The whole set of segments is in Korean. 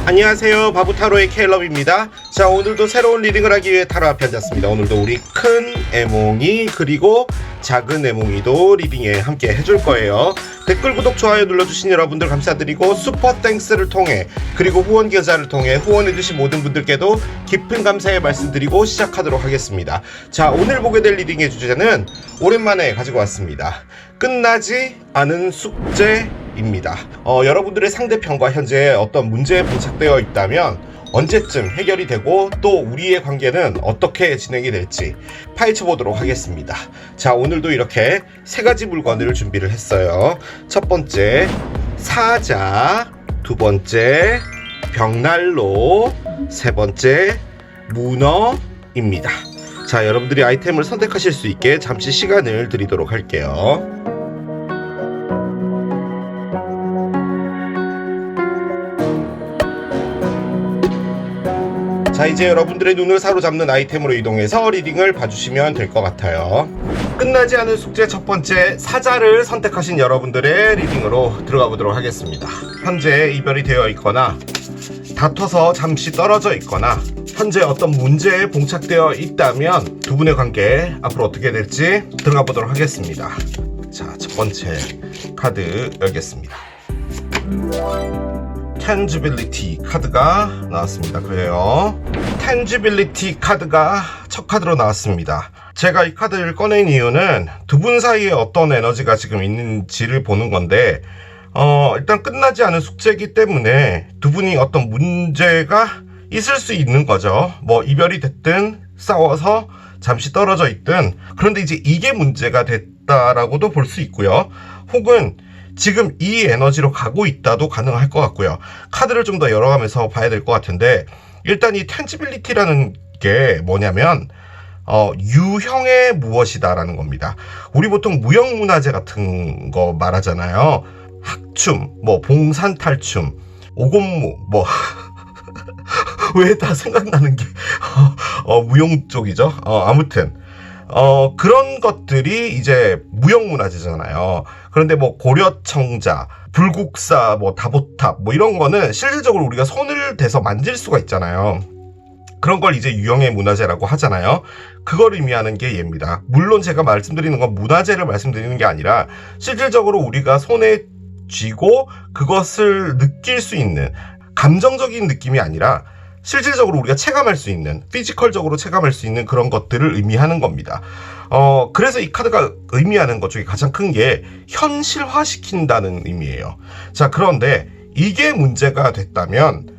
안녕하세요, 바보타로의 케일럽입니다. 자, 오늘도 새로운 리딩을 하기 위해 타로 앞에 앉았습니다. 오늘도 우리 큰 애몽이 그리고 작은 애몽이도 리딩에 함께 해줄 거예요. 댓글, 구독, 좋아요 눌러주신 여러분들 감사드리고 슈퍼 땡스를 통해 그리고 후원 계좌를 통해 후원해주신 모든 분들께도 깊은 감사의 말씀드리고 시작하도록 하겠습니다. 자, 오늘 보게 될 리딩의 주제는 오랜만에 가지고 왔습니다. 끝나지 않은 숙제입니다. 여러분들의 상대편과 현재 어떤 문제에 봉착되어 있다면 언제쯤 해결이 되고 또 우리의 관계는 어떻게 진행이 될지 파헤쳐 보도록 하겠습니다. 자, 오늘도 이렇게 세 가지 물건을 준비를 했어요. 첫 번째 사자, 두 번째 벽난로, 세 번째 문어입니다. 자, 여러분들이 아이템을 선택하실 수 있게 잠시 시간을 드리도록 할게요. 자, 이제 여러분들의 눈을 사로잡는 아이템으로 이동해서 리딩을 봐주시면 될 것 같아요. 끝나지 않은 숙제 첫 번째 사자를 선택하신 여러분들의 리딩으로 들어가 보도록 하겠습니다. 현재 이별이 되어 있거나 다퉈서 잠시 떨어져 있거나 현재 어떤 문제에 봉착되어 있다면 두 분의 관계 앞으로 어떻게 될지 들어가 보도록 하겠습니다. 자, 첫 번째 카드 열겠습니다. Tangibility 카드가 나왔습니다. 그래요, Tangibility 카드가 첫 카드로 나왔습니다. 제가 이 카드를 꺼낸 이유는 두 분 사이에 어떤 에너지가 지금 있는지를 보는 건데 일단 끝나지 않은 숙제이기 때문에 두 분이 어떤 문제가 있을 수 있는 거죠. 뭐 이별이 됐든 싸워서 잠시 떨어져 있든. 그런데 이제 이게 문제가 됐다라고도 볼 수 있고요. 혹은 지금 이 에너지로 가고 있다도 가능할 것 같고요. 카드를 좀 더 열어가면서 봐야 될 것 같은데, 일단 이 텐지빌리티라는 게 뭐냐면 유형의 무엇이다라는 겁니다. 우리 보통 무형문화재 같은 거 말하잖아요. 학춤, 뭐 봉산탈춤, 오곤무, 뭐 왜 다 생각나는 게 무용 쪽이죠. 아무튼 그런 것들이 이제 무형문화재잖아요. 그런데 뭐 고려청자, 불국사, 뭐 다보탑 뭐 이런 거는 실질적으로 우리가 손을 대서 만질 수가 있잖아요. 그런 걸 이제 유형의 문화재라고 하잖아요. 그걸 의미하는 게 얘입니다. 물론 제가 말씀드리는 건 문화재를 말씀드리는 게 아니라 실질적으로 우리가 손에 쥐고 그것을 느낄 수 있는 감정적인 느낌이 아니라 실질적으로 우리가 체감할 수 있는, 피지컬적으로 체감할 수 있는 그런 것들을 의미하는 겁니다. 그래서 이 카드가 의미하는 것 중에 가장 큰 게 현실화시킨다는 의미예요. 자, 그런데 이게 문제가 됐다면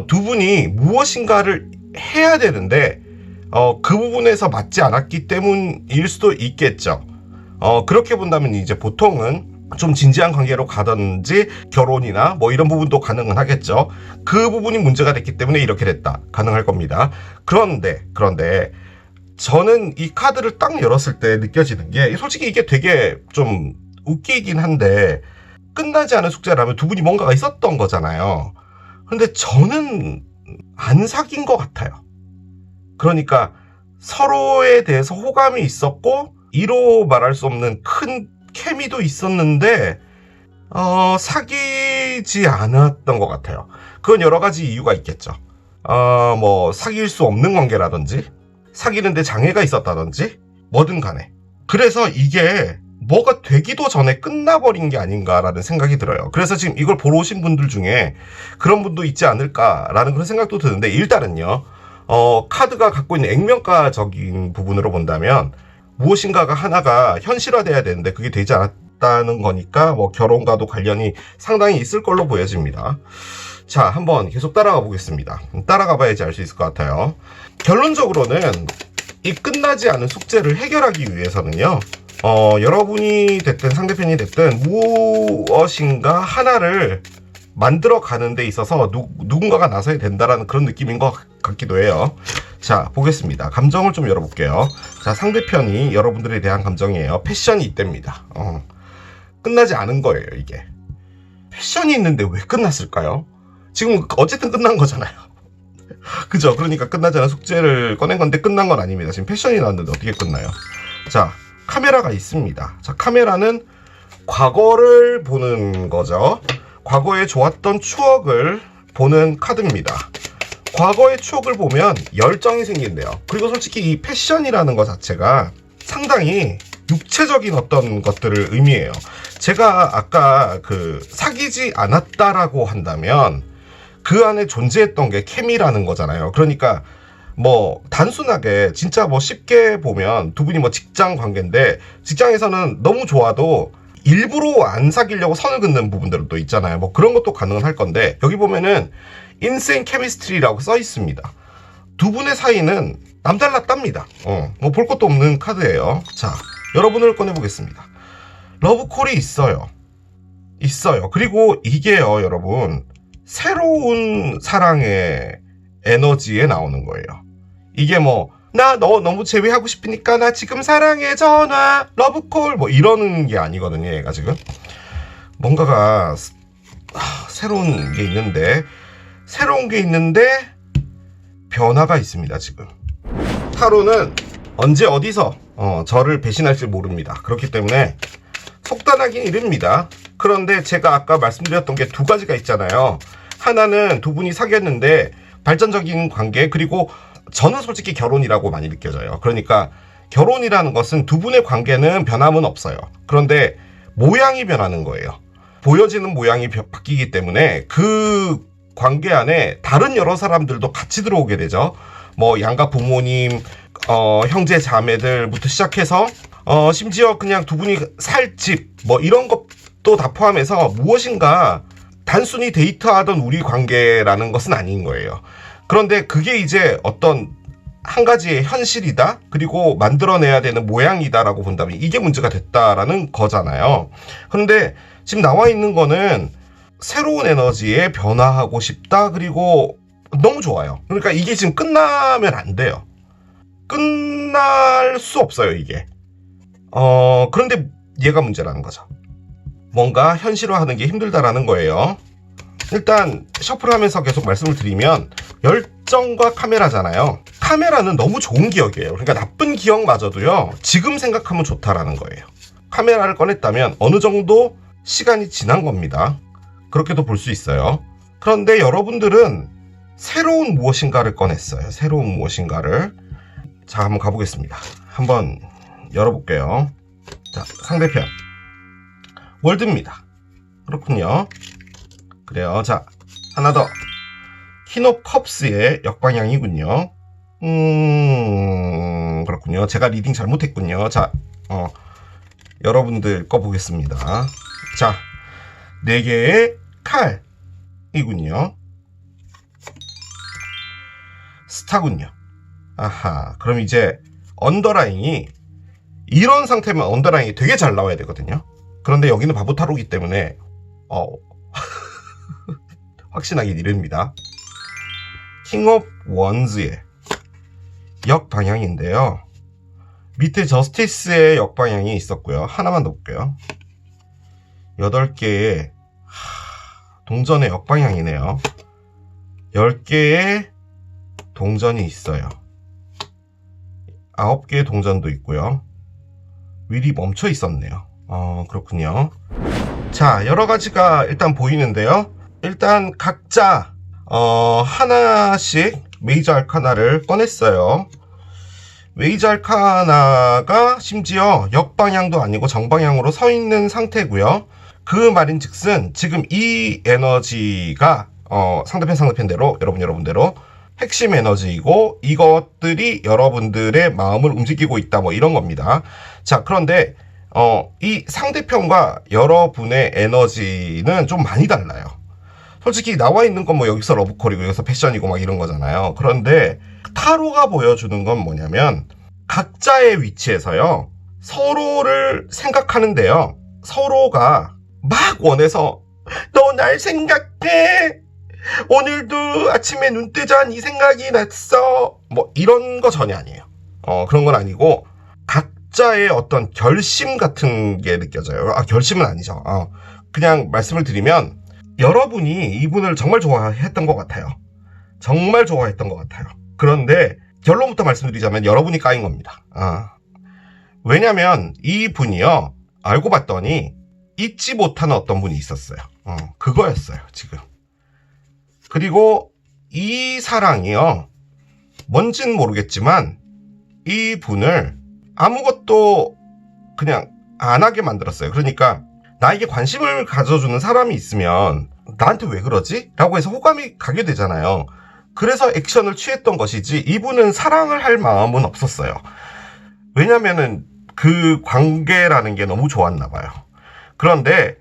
두 분이 무엇인가를 해야 되는데 그 부분에서 맞지 않았기 때문일 수도 있겠죠. 그렇게 본다면 이제 보통은 좀 진지한 관계로 가든지 결혼이나 뭐 이런 부분도 가능은 하겠죠. 그 부분이 문제가 됐기 때문에 이렇게 됐다, 가능할 겁니다. 그런데 저는 이 카드를 딱 열었을 때 느껴지는 게, 솔직히 이게 되게 좀 웃기긴 한데, 끝나지 않은 숙제라면 두 분이 뭔가가 있었던 거잖아요. 근데 저는 안 사귄 것 같아요. 그러니까 서로에 대해서 호감이 있었고 이로 말할 수 없는 큰 케미도 있었는데 사귀지 않았던 것 같아요. 그건 여러 가지 이유가 있겠죠. 뭐 사귈 수 없는 관계라든지 사귀는데 장애가 있었다든지 뭐든 간에. 그래서 이게 뭐가 되기도 전에 끝나버린 게 아닌가라는 생각이 들어요. 그래서 지금 이걸 보러 오신 분들 중에 그런 분도 있지 않을까라는 그런 생각도 드는데, 일단은요 카드가 갖고 있는 액면가적인 부분으로 본다면 무엇인가가 하나가 현실화돼야 되는데 그게 되지 않았다는 거니까 뭐 결혼과도 관련이 상당히 있을 걸로 보여집니다. 자, 한번 계속 따라가 보겠습니다. 따라가 봐야지 알 수 있을 것 같아요. 결론적으로는 이 끝나지 않은 숙제를 해결하기 위해서는요 여러분이 됐든 상대편이 됐든 무엇인가 하나를 만들어 가는 데 있어서 누군가가 나서야 된다라는 그런 느낌인 것 같기도 해요. 자, 보겠습니다. 감정을 좀 열어볼게요. 자, 상대편이 여러분들에 대한 감정이에요. 패션이 있답니다. 끝나지 않은 거예요, 이게. 패션이 있는데 왜 끝났을까요? 지금 어쨌든 끝난 거잖아요. 그죠? 그러니까 끝나지 않은 숙제를 꺼낸 건데 끝난 건 아닙니다. 지금 패션이 나왔는데 어떻게 끝나요? 자, 카메라가 있습니다. 자, 카메라는 과거를 보는 거죠. 과거에 좋았던 추억을 보는 카드입니다. 과거의 추억을 보면 열정이 생긴대요. 그리고 솔직히 이 패션이라는 것 자체가 상당히 육체적인 어떤 것들을 의미해요. 제가 아까 사귀지 않았다라고 한다면 그 안에 존재했던 게 케미라는 거잖아요. 그러니까 뭐 단순하게 진짜 뭐 쉽게 보면 두 분이 뭐 직장 관계인데 직장에서는 너무 좋아도 일부러 안 사귀려고 선을 긋는 부분들도 있잖아요. 뭐 그런 것도 가능은 할 건데 여기 보면은 인생 케미스트리라고 써 있습니다. 두 분의 사이는 남달랐답니다. 뭐 볼 것도 없는 카드예요. 자, 여러분을 꺼내보겠습니다. 러브콜이 있어요. 그리고 이게요, 여러분, 새로운 사랑의 에너지에 나오는 거예요. 이게 뭐 나 너 너무 제외하고 싶으니까 나 지금 사랑해 전화 러브콜 뭐 이러는 게 아니거든요. 얘가 지금 뭔가가 새로운 게 있는데 변화가 있습니다. 지금 타로는 언제 어디서 저를 배신할지 모릅니다. 그렇기 때문에 속단하긴 이릅니다. 그런데 제가 아까 말씀드렸던 게 두 가지가 있잖아요. 하나는 두 분이 사귀었는데 발전적인 관계, 그리고 저는 솔직히 결혼이라고 많이 느껴져요. 그러니까 결혼이라는 것은 두 분의 관계는 변함은 없어요. 그런데 모양이 변하는 거예요. 보여지는 모양이 바뀌기 때문에 그 관계 안에 다른 여러 사람들도 같이 들어오게 되죠. 뭐 양가 부모님, 형제 자매들부터 시작해서 심지어 그냥 두 분이 살 집 뭐 이런 것도 다 포함해서 무엇인가 단순히 데이트하던 우리 관계라는 것은 아닌 거예요. 그런데 그게 이제 어떤 한 가지의 현실이다, 그리고 만들어내야 되는 모양이다라고 본다면 이게 문제가 됐다라는 거잖아요. 그런데 지금 나와 있는 거는 새로운 에너지에 변화하고 싶다, 그리고 너무 좋아요. 그러니까 이게 지금 끝나면 안 돼요. 끝날 수 없어요, 이게. 그런데 얘가 문제라는 거죠. 뭔가 현실화하는 게 힘들다라는 거예요. 일단 셔플하면서 계속 말씀을 드리면 열정과 카메라잖아요. 카메라는 너무 좋은 기억이에요. 그러니까 나쁜 기억마저도요, 지금 생각하면 좋다라는 거예요. 카메라를 꺼냈다면 어느 정도 시간이 지난 겁니다. 그렇게도 볼 수 있어요. 그런데 여러분들은 새로운 무엇인가를 꺼냈어요. 새로운 무엇인가를. 자, 한번 가보겠습니다. 한번 열어볼게요. 자, 상대편 월드입니다. 그렇군요. 그래요. 자, 하나 더. 퀸 오브 컵스의 역방향이군요. 그렇군요. 제가 리딩 잘못했군요. 자, 여러분들 거 보겠습니다. 자, 4개의 칼이군요. 스타군요. 아하, 그럼 이제 언더라인이 이런 상태면 언더라인이 되게 잘 나와야 되거든요. 그런데 여기는 바보 타로기 때문에 확신하기 이릅니다. 킹 오브 원즈의 역방향인데요. 밑에 저스티스의 역방향이 있었고요. 하나만 더 볼게요. 8개의 동전의 역방향이네요. 10개의 동전이 있어요. 9개의 동전도 있고요. 윌이 멈춰 있었네요. 그렇군요. 자, 여러 가지가 일단 보이는데요. 일단 각자 하나씩 메이저 알카나를 꺼냈어요. 메이저 알카나가 심지어 역방향도 아니고 정방향으로 서 있는 상태고요. 그 말인즉슨 지금 이 에너지가 상대편대로 여러분대로 핵심 에너지이고 이것들이 여러분들의 마음을 움직이고 있다, 뭐 이런 겁니다. 자, 그런데 이 상대편과 여러분의 에너지는 좀 많이 달라요. 솔직히 나와 있는 건 뭐 여기서 러브콜이고 여기서 패션이고 막 이런 거잖아요. 그런데 타로가 보여주는 건 뭐냐면 각자의 위치에서요, 서로를 생각하는데요, 서로가 막 원해서 너 날 생각해, 오늘도 아침에 눈 뜨자 네 생각이 났어, 뭐 이런 거 전혀 아니에요. 그런 건 아니고 각자의 어떤 결심 같은 게 느껴져요. 결심은 아니죠. 그냥 말씀을 드리면 여러분이 이분을 정말 좋아했던 것 같아요. 정말 좋아했던 것 같아요. 그런데 결론부터 말씀드리자면 여러분이 까인 겁니다. 왜냐면 이 분이요, 알고 봤더니 잊지 못하는 어떤 분이 있었어요. 그거였어요, 지금. 그리고 이 사랑이요, 뭔진 모르겠지만 이 분을 아무것도 그냥 안 하게 만들었어요. 그러니까 나에게 관심을 가져주는 사람이 있으면 나한테 왜 그러지? 라고 해서 호감이 가게 되잖아요. 그래서 액션을 취했던 것이지 이분은 사랑을 할 마음은 없었어요. 왜냐면은 그 관계라는 게 너무 좋았나 봐요. 그런데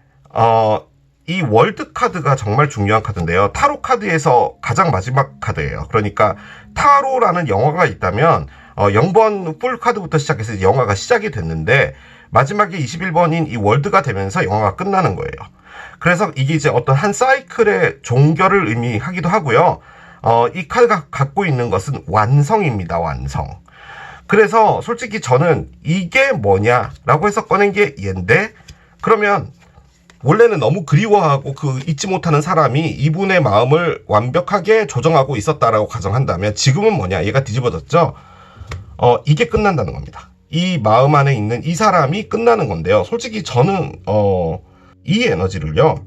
이 월드 카드가 정말 중요한 카드인데요. 타로 카드에서 가장 마지막 카드예요. 그러니까 타로라는 영화가 있다면 0번 풀 카드부터 시작해서 영화가 시작이 됐는데 마지막에 21번인 이 월드가 되면서 영화가 끝나는 거예요. 그래서 이게 이제 어떤 한 사이클의 종결을 의미하기도 하고요. 이 카드가 갖고 있는 것은 완성입니다. 완성. 그래서 솔직히 저는 이게 뭐냐라고 해서 꺼낸 게 얘인데, 그러면 원래는 너무 그리워하고 그 잊지 못하는 사람이 이분의 마음을 완벽하게 조정하고 있었다라고 가정한다면 지금은 뭐냐? 얘가 뒤집어졌죠? 이게 끝난다는 겁니다. 이 마음 안에 있는 이 사람이 끝나는 건데요. 솔직히 저는 이 에너지를요,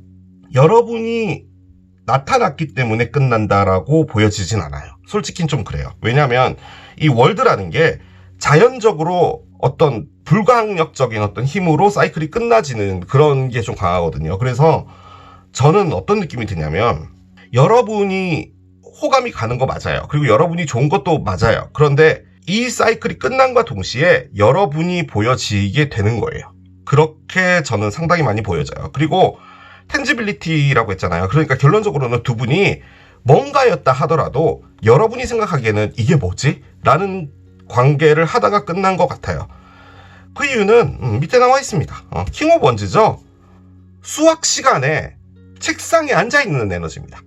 여러분이 나타났기 때문에 끝난다라고 보여지진 않아요. 솔직히 좀 그래요. 왜냐하면 이 월드라는 게 자연적으로 어떤 불가항력적인 어떤 힘으로 사이클이 끝나지는 그런 게 좀 강하거든요. 그래서 저는 어떤 느낌이 드냐면, 여러분이 호감이 가는 거 맞아요. 그리고 여러분이 좋은 것도 맞아요. 그런데 이 사이클이 끝난과 동시에 여러분이 보여지게 되는 거예요. 그렇게 저는 상당히 많이 보여져요. 그리고 텐지빌리티라고 했잖아요. 그러니까 결론적으로는 두 분이 뭔가였다 하더라도 여러분이 생각하기에는 이게 뭐지? 라는 관계를 하다가 끝난 것 같아요. 그 이유는 밑에 나와 있습니다. 킹 오브 원즈죠. 수학 시간에 책상에 앉아있는 에너지입니다.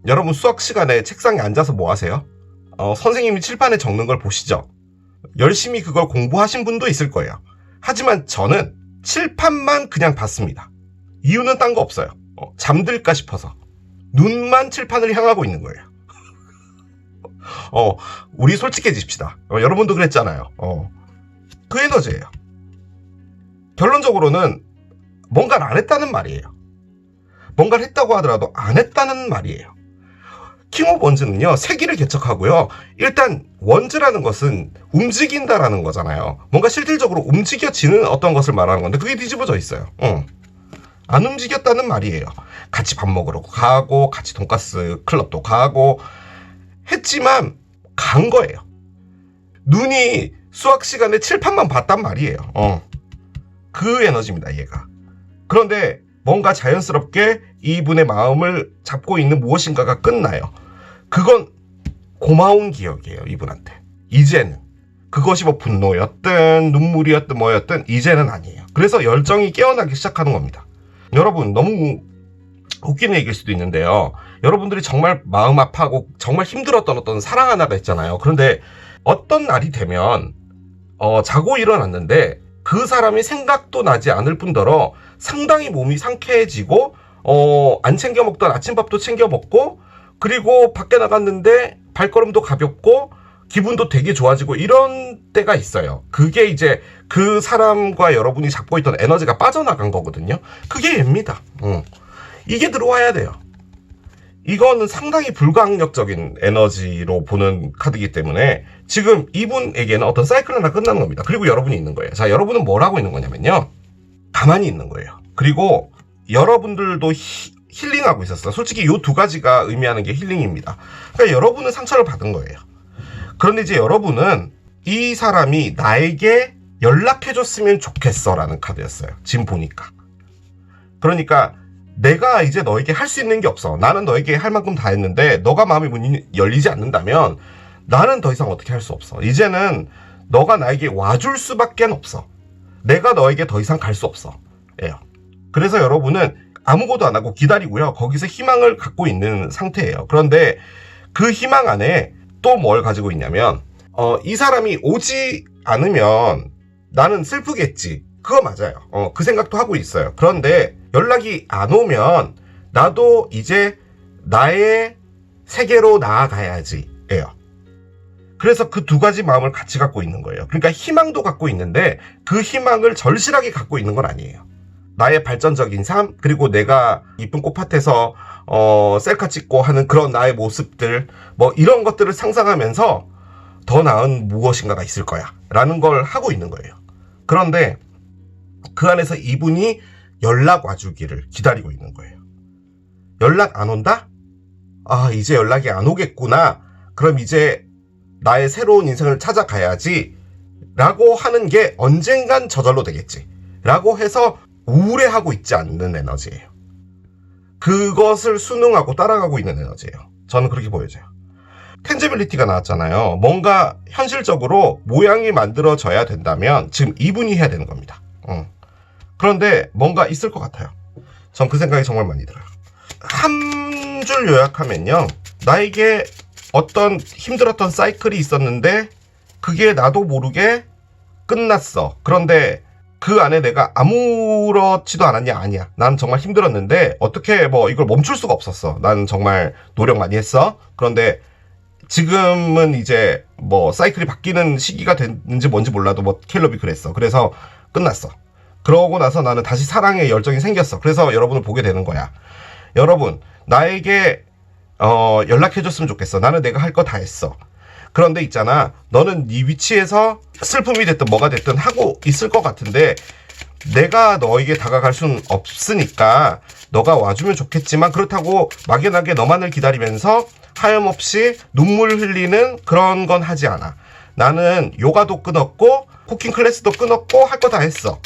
여러분 수학 시간에 책상에 앉아서 뭐 하세요? 선생님이 칠판에 적는 걸 보시죠. 열심히 그걸 공부하신 분도 있을 거예요. 하지만 저는 칠판만 그냥 봤습니다. 이유는 딴 거 없어요. 잠들까 싶어서. 눈만 칠판을 향하고 있는 거예요. 우리 솔직해집시다. 여러분도 그랬잖아요. 그 에너지예요. 결론적으로는 뭔가를 안 했다는 말이에요. 뭔가를 했다고 하더라도 안 했다는 말이에요. 킹 오브 원즈는요, 세기를 개척하고요. 일단 원즈라는 것은 움직인다라는 거잖아요. 뭔가 실질적으로 움직여지는 어떤 것을 말하는 건데 그게 뒤집어져 있어요. 안 움직였다는 말이에요. 같이 밥 먹으러 가고 같이 돈가스 클럽도 가고 했지만 간 거예요. 눈이 수학 시간에 칠판만 봤단 말이에요. 그 에너지입니다, 얘가. 그런데 뭔가 자연스럽게 이분의 마음을 잡고 있는 무엇인가가 끝나요. 그건 고마운 기억이에요, 이분한테. 이제는. 그것이 뭐 분노였든 눈물이었든 뭐였든 이제는 아니에요. 그래서 열정이 깨어나기 시작하는 겁니다. 여러분, 너무 웃기는 얘기일 수도 있는데요. 여러분들이 정말 마음 아파하고 정말 힘들었던 어떤 사랑 하나가 있잖아요. 그런데 어떤 날이 되면 자고 일어났는데 그 사람이 생각도 나지 않을 뿐더러 상당히 몸이 상쾌해지고 안 챙겨 먹던 아침밥도 챙겨 먹고, 그리고 밖에 나갔는데 발걸음도 가볍고 기분도 되게 좋아지고 이런 때가 있어요. 그게 이제 그 사람과 여러분이 잡고 있던 에너지가 빠져나간 거거든요. 그게 얘입니다. 이게 들어와야 돼요. 이거는 상당히 불가항력적인 에너지로 보는 카드이기 때문에 지금 이분에게는 어떤 사이클 하나 끝나는 겁니다. 그리고 여러분이 있는 거예요. 자, 여러분은 뭘 하고 있는 거냐면요, 가만히 있는 거예요. 그리고 여러분들도 힐링하고 있었어요. 솔직히 이 두 가지가 의미하는 게 힐링입니다. 그러니까 여러분은 상처를 받은 거예요. 그런데 이제 여러분은 이 사람이 나에게 연락해줬으면 좋겠어 라는 카드였어요. 지금 보니까. 그러니까 내가 이제 너에게 할 수 있는 게 없어. 나는 너에게 할 만큼 다 했는데 너가 마음의 문이 열리지 않는다면 나는 더 이상 어떻게 할 수 없어. 이제는 너가 나에게 와줄 수밖에 없어. 내가 너에게 더 이상 갈 수 없어. 예요. 그래서 여러분은 아무것도 안 하고 기다리고요. 거기서 희망을 갖고 있는 상태예요. 그런데 그 희망 안에 또 뭘 가지고 있냐면 이 사람이 오지 않으면 나는 슬프겠지. 그거 맞아요. 그 생각도 하고 있어요. 그런데 연락이 안 오면 나도 이제 나의 세계로 나아가야지 예요. 그래서 그 두 가지 마음을 같이 갖고 있는 거예요. 그러니까 희망도 갖고 있는데 그 희망을 절실하게 갖고 있는 건 아니에요. 나의 발전적인 삶, 그리고 내가 이쁜 꽃밭에서 셀카 찍고 하는 그런 나의 모습들, 뭐 이런 것들을 상상하면서 더 나은 무엇인가가 있을 거야 라는 걸 하고 있는 거예요. 그런데 그 안에서 이분이 연락 와주기를 기다리고 있는 거예요. 연락 안 온다? 아, 이제 연락이 안 오겠구나. 그럼 이제 나의 새로운 인생을 찾아가야지 라고 하는 게 언젠간 저절로 되겠지 라고 해서 우울해하고 있지 않는 에너지예요. 그것을 순응하고 따라가고 있는 에너지예요. 저는 그렇게 보여져요. 텐지빌리티가 나왔잖아요. 뭔가 현실적으로 모양이 만들어져야 된다면 지금 이분이 해야 되는 겁니다. 그런데 뭔가 있을 것 같아요. 전 그 생각이 정말 많이 들어요. 한 줄 요약하면요, 나에게 어떤 힘들었던 사이클이 있었는데 그게 나도 모르게 끝났어. 그런데 그 안에 내가 아무렇지도 않았냐? 아니야. 난 정말 힘들었는데 어떻게 뭐 이걸 멈출 수가 없었어. 난 정말 노력 많이 했어. 그런데 지금은 이제 뭐 사이클이 바뀌는 시기가 됐는지 뭔지 몰라도 뭐 켈럽이 그랬어. 그래서 끝났어. 그러고 나서 나는 다시 사랑에 열정이 생겼어. 그래서 여러분을 보게 되는 거야. 여러분, 나에게 연락해줬으면 좋겠어. 나는 내가 할 거 다 했어. 그런데 있잖아, 너는 네 위치에서 슬픔이 됐든 뭐가 됐든 하고 있을 것 같은데 내가 너에게 다가갈 순 없으니까 너가 와주면 좋겠지만, 그렇다고 막연하게 너만을 기다리면서 하염없이 눈물 흘리는 그런 건 하지 않아. 나는 요가도 끊었고 쿠킹 클래스도 끊었고 할 거 다 했어.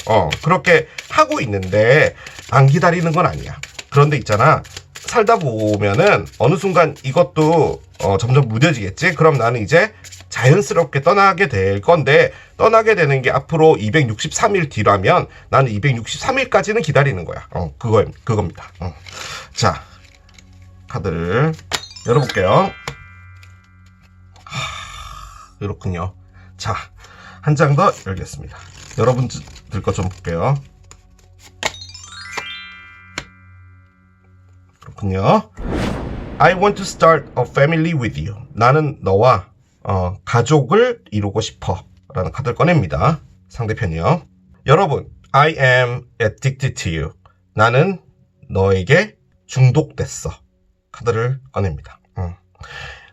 그렇게 하고 있는데 안 기다리는 건 아니야. 그런데 있잖아, 살다 보면은 어느 순간 이것도 점점 무뎌지겠지? 그럼 나는 이제 자연스럽게 떠나게 될 건데, 떠나게 되는 게 앞으로 263일 뒤라면 나는 263일까지는 기다리는 거야. 그겁니다. 자, 카드를 열어볼게요. 이렇군요. 자, 한 장 더 열겠습니다. 여러분들 거 좀 볼게요. 그렇군요. I want to start a family with you. 나는 너와 가족을 이루고 싶어 라는 카드를 꺼냅니다. 상대편이요. 여러분, I am addicted to you. 나는 너에게 중독됐어. 카드를 꺼냅니다.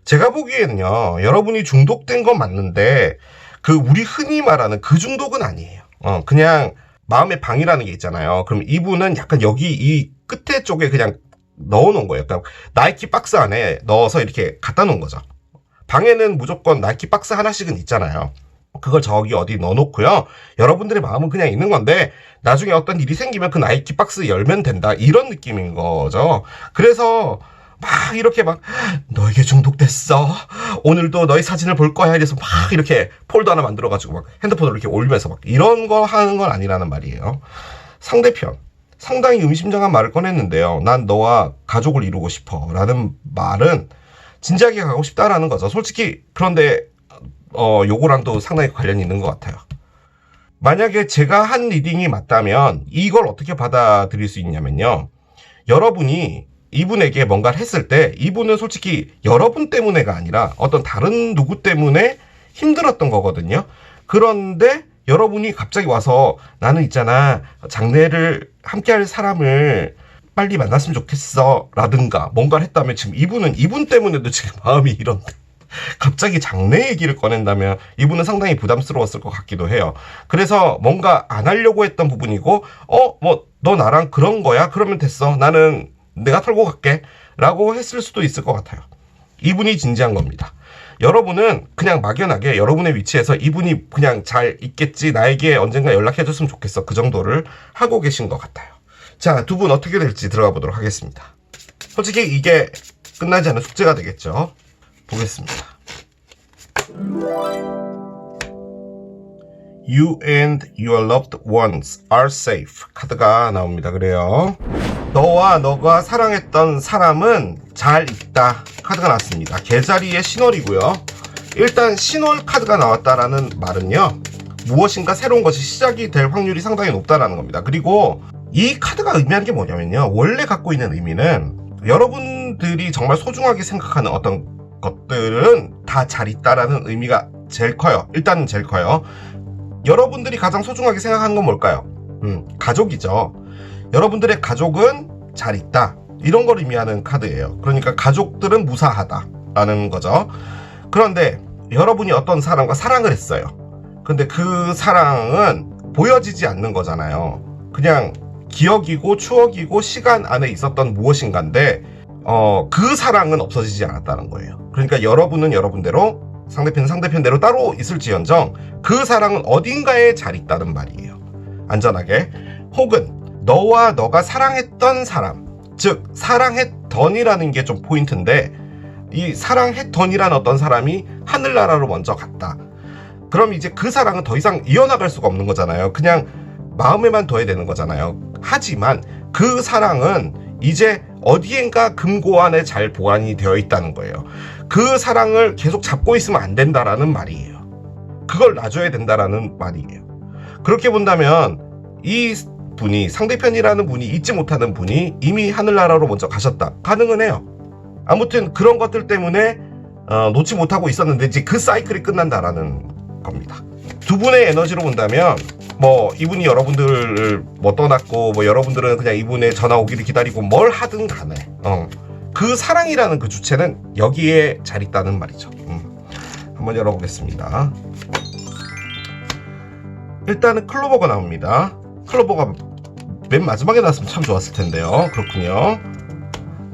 제가 보기에는요, 여러분이 중독된 건 맞는데 우리 흔히 말하는 그 중독은 아니에요. 그냥 마음의 방이라는 게 있잖아요. 그럼 이분은 약간 여기 이 끝에 쪽에 그냥 넣어놓은 거예요. 그러니까 나이키 박스 안에 넣어서 이렇게 갖다 놓은 거죠. 방에는 무조건 나이키 박스 하나씩은 있잖아요. 그걸 저기 어디 넣어놓고요. 여러분들의 마음은 그냥 있는 건데 나중에 어떤 일이 생기면 그 나이키 박스 열면 된다, 이런 느낌인 거죠. 그래서 막 이렇게 막 너에게 중독됐어, 오늘도 너의 사진을 볼 거야, 이래서 막 이렇게 폴더 하나 만들어가지고 막 핸드폰으로 이렇게 올리면서 막 이런 거 하는 건 아니라는 말이에요. 상대편 상당히 의미심장한 말을 꺼냈는데요. 난 너와 가족을 이루고 싶어 라는 말은 진지하게 가고 싶다라는 거죠. 솔직히. 그런데 요거랑도 상당히 관련이 있는 것 같아요. 만약에 제가 한 리딩이 맞다면 이걸 어떻게 받아들일 수 있냐면요, 여러분이 이분에게 뭔가를 했을 때 이분은 솔직히 여러분 때문에가 아니라 어떤 다른 누구 때문에 힘들었던 거거든요. 그런데 여러분이 갑자기 와서 나는 있잖아, 장래를 함께할 사람을 빨리 만났으면 좋겠어 라든가 뭔가를 했다면, 지금 이분은 이분 때문에도 지금 마음이 이런데 갑자기 장래 얘기를 꺼낸다면 이분은 상당히 부담스러웠을 것 같기도 해요. 그래서 뭔가 안 하려고 했던 부분이고, 뭐 너 나랑 그런 거야? 그러면 됐어, 나는 내가 털고 갈게 라고 했을 수도 있을 것 같아요. 이분이 진지한 겁니다. 여러분은 그냥 막연하게 여러분의 위치에서 이분이 그냥 잘 있겠지, 나에게 언젠가 연락해줬으면 좋겠어, 그 정도를 하고 계신 것 같아요. 자, 두 분 어떻게 될지 들어가 보도록 하겠습니다. 솔직히 이게 끝나지 않은 숙제가 되겠죠. 보겠습니다. You and your loved ones are safe. 카드가 나옵니다. 그래요. 너와 너가 사랑했던 사람은 잘 있다. 카드가 나왔습니다. 개자리의 신월이고요. 일단 신월 카드가 나왔다라는 말은요, 무엇인가 새로운 것이 시작이 될 확률이 상당히 높다라는 겁니다. 그리고 이 카드가 의미하는 게 뭐냐면요, 원래 갖고 있는 의미는 여러분들이 정말 소중하게 생각하는 어떤 것들은 다 잘 있다라는 의미가 제일 커요. 일단은 제일 커요. 여러분들이 가장 소중하게 생각하는 건 뭘까요? 가족이죠. 여러분들의 가족은 잘 있다. 이런 걸 의미하는 카드예요. 그러니까 가족들은 무사하다라는 거죠. 그런데 여러분이 어떤 사람과 사랑을 했어요. 근데 그 사랑은 보여지지 않는 거잖아요. 그냥 기억이고 추억이고 시간 안에 있었던 무엇인가인데 그 사랑은 없어지지 않았다는 거예요. 그러니까 여러분은 여러분대로, 상대편은 상대편대로 따로 있을지언정 그 사랑은 어딘가에 잘 있다는 말이에요. 안전하게. 혹은 너와 너가 사랑했던 사람, 즉 사랑했던이라는 게 좀 포인트인데, 이 사랑했던이라는 어떤 사람이 하늘나라로 먼저 갔다. 그럼 이제 그 사랑은 더 이상 이어나갈 수가 없는 거잖아요. 그냥 마음에만 둬야 되는 거잖아요. 하지만 그 사랑은 이제 어디엔가 금고안에 잘 보관이 되어 있다는 거예요. 그 사랑을 계속 잡고 있으면 안 된다라는 말이에요. 그걸 놔줘야 된다라는 말이에요. 그렇게 본다면 이 분이, 상대편이라는 분이, 잊지 못하는 분이 이미 하늘나라로 먼저 가셨다. 가능은 해요. 아무튼 그런 것들 때문에 놓지 못하고 있었는데 이제 그 사이클이 끝난다라는 겁니다. 두 분의 에너지로 본다면 뭐 이분이 여러분들을 뭐 떠났고 뭐 여러분들은 그냥 이분의 전화 오기를 기다리고 뭘 하든 간에 그 사랑이라는 그 주체는 여기에 잘 있다는 말이죠. 한번 열어보겠습니다. 일단은 클로버가 나옵니다. 클로버가 맨 마지막에 나왔으면 참 좋았을 텐데요. 그렇군요.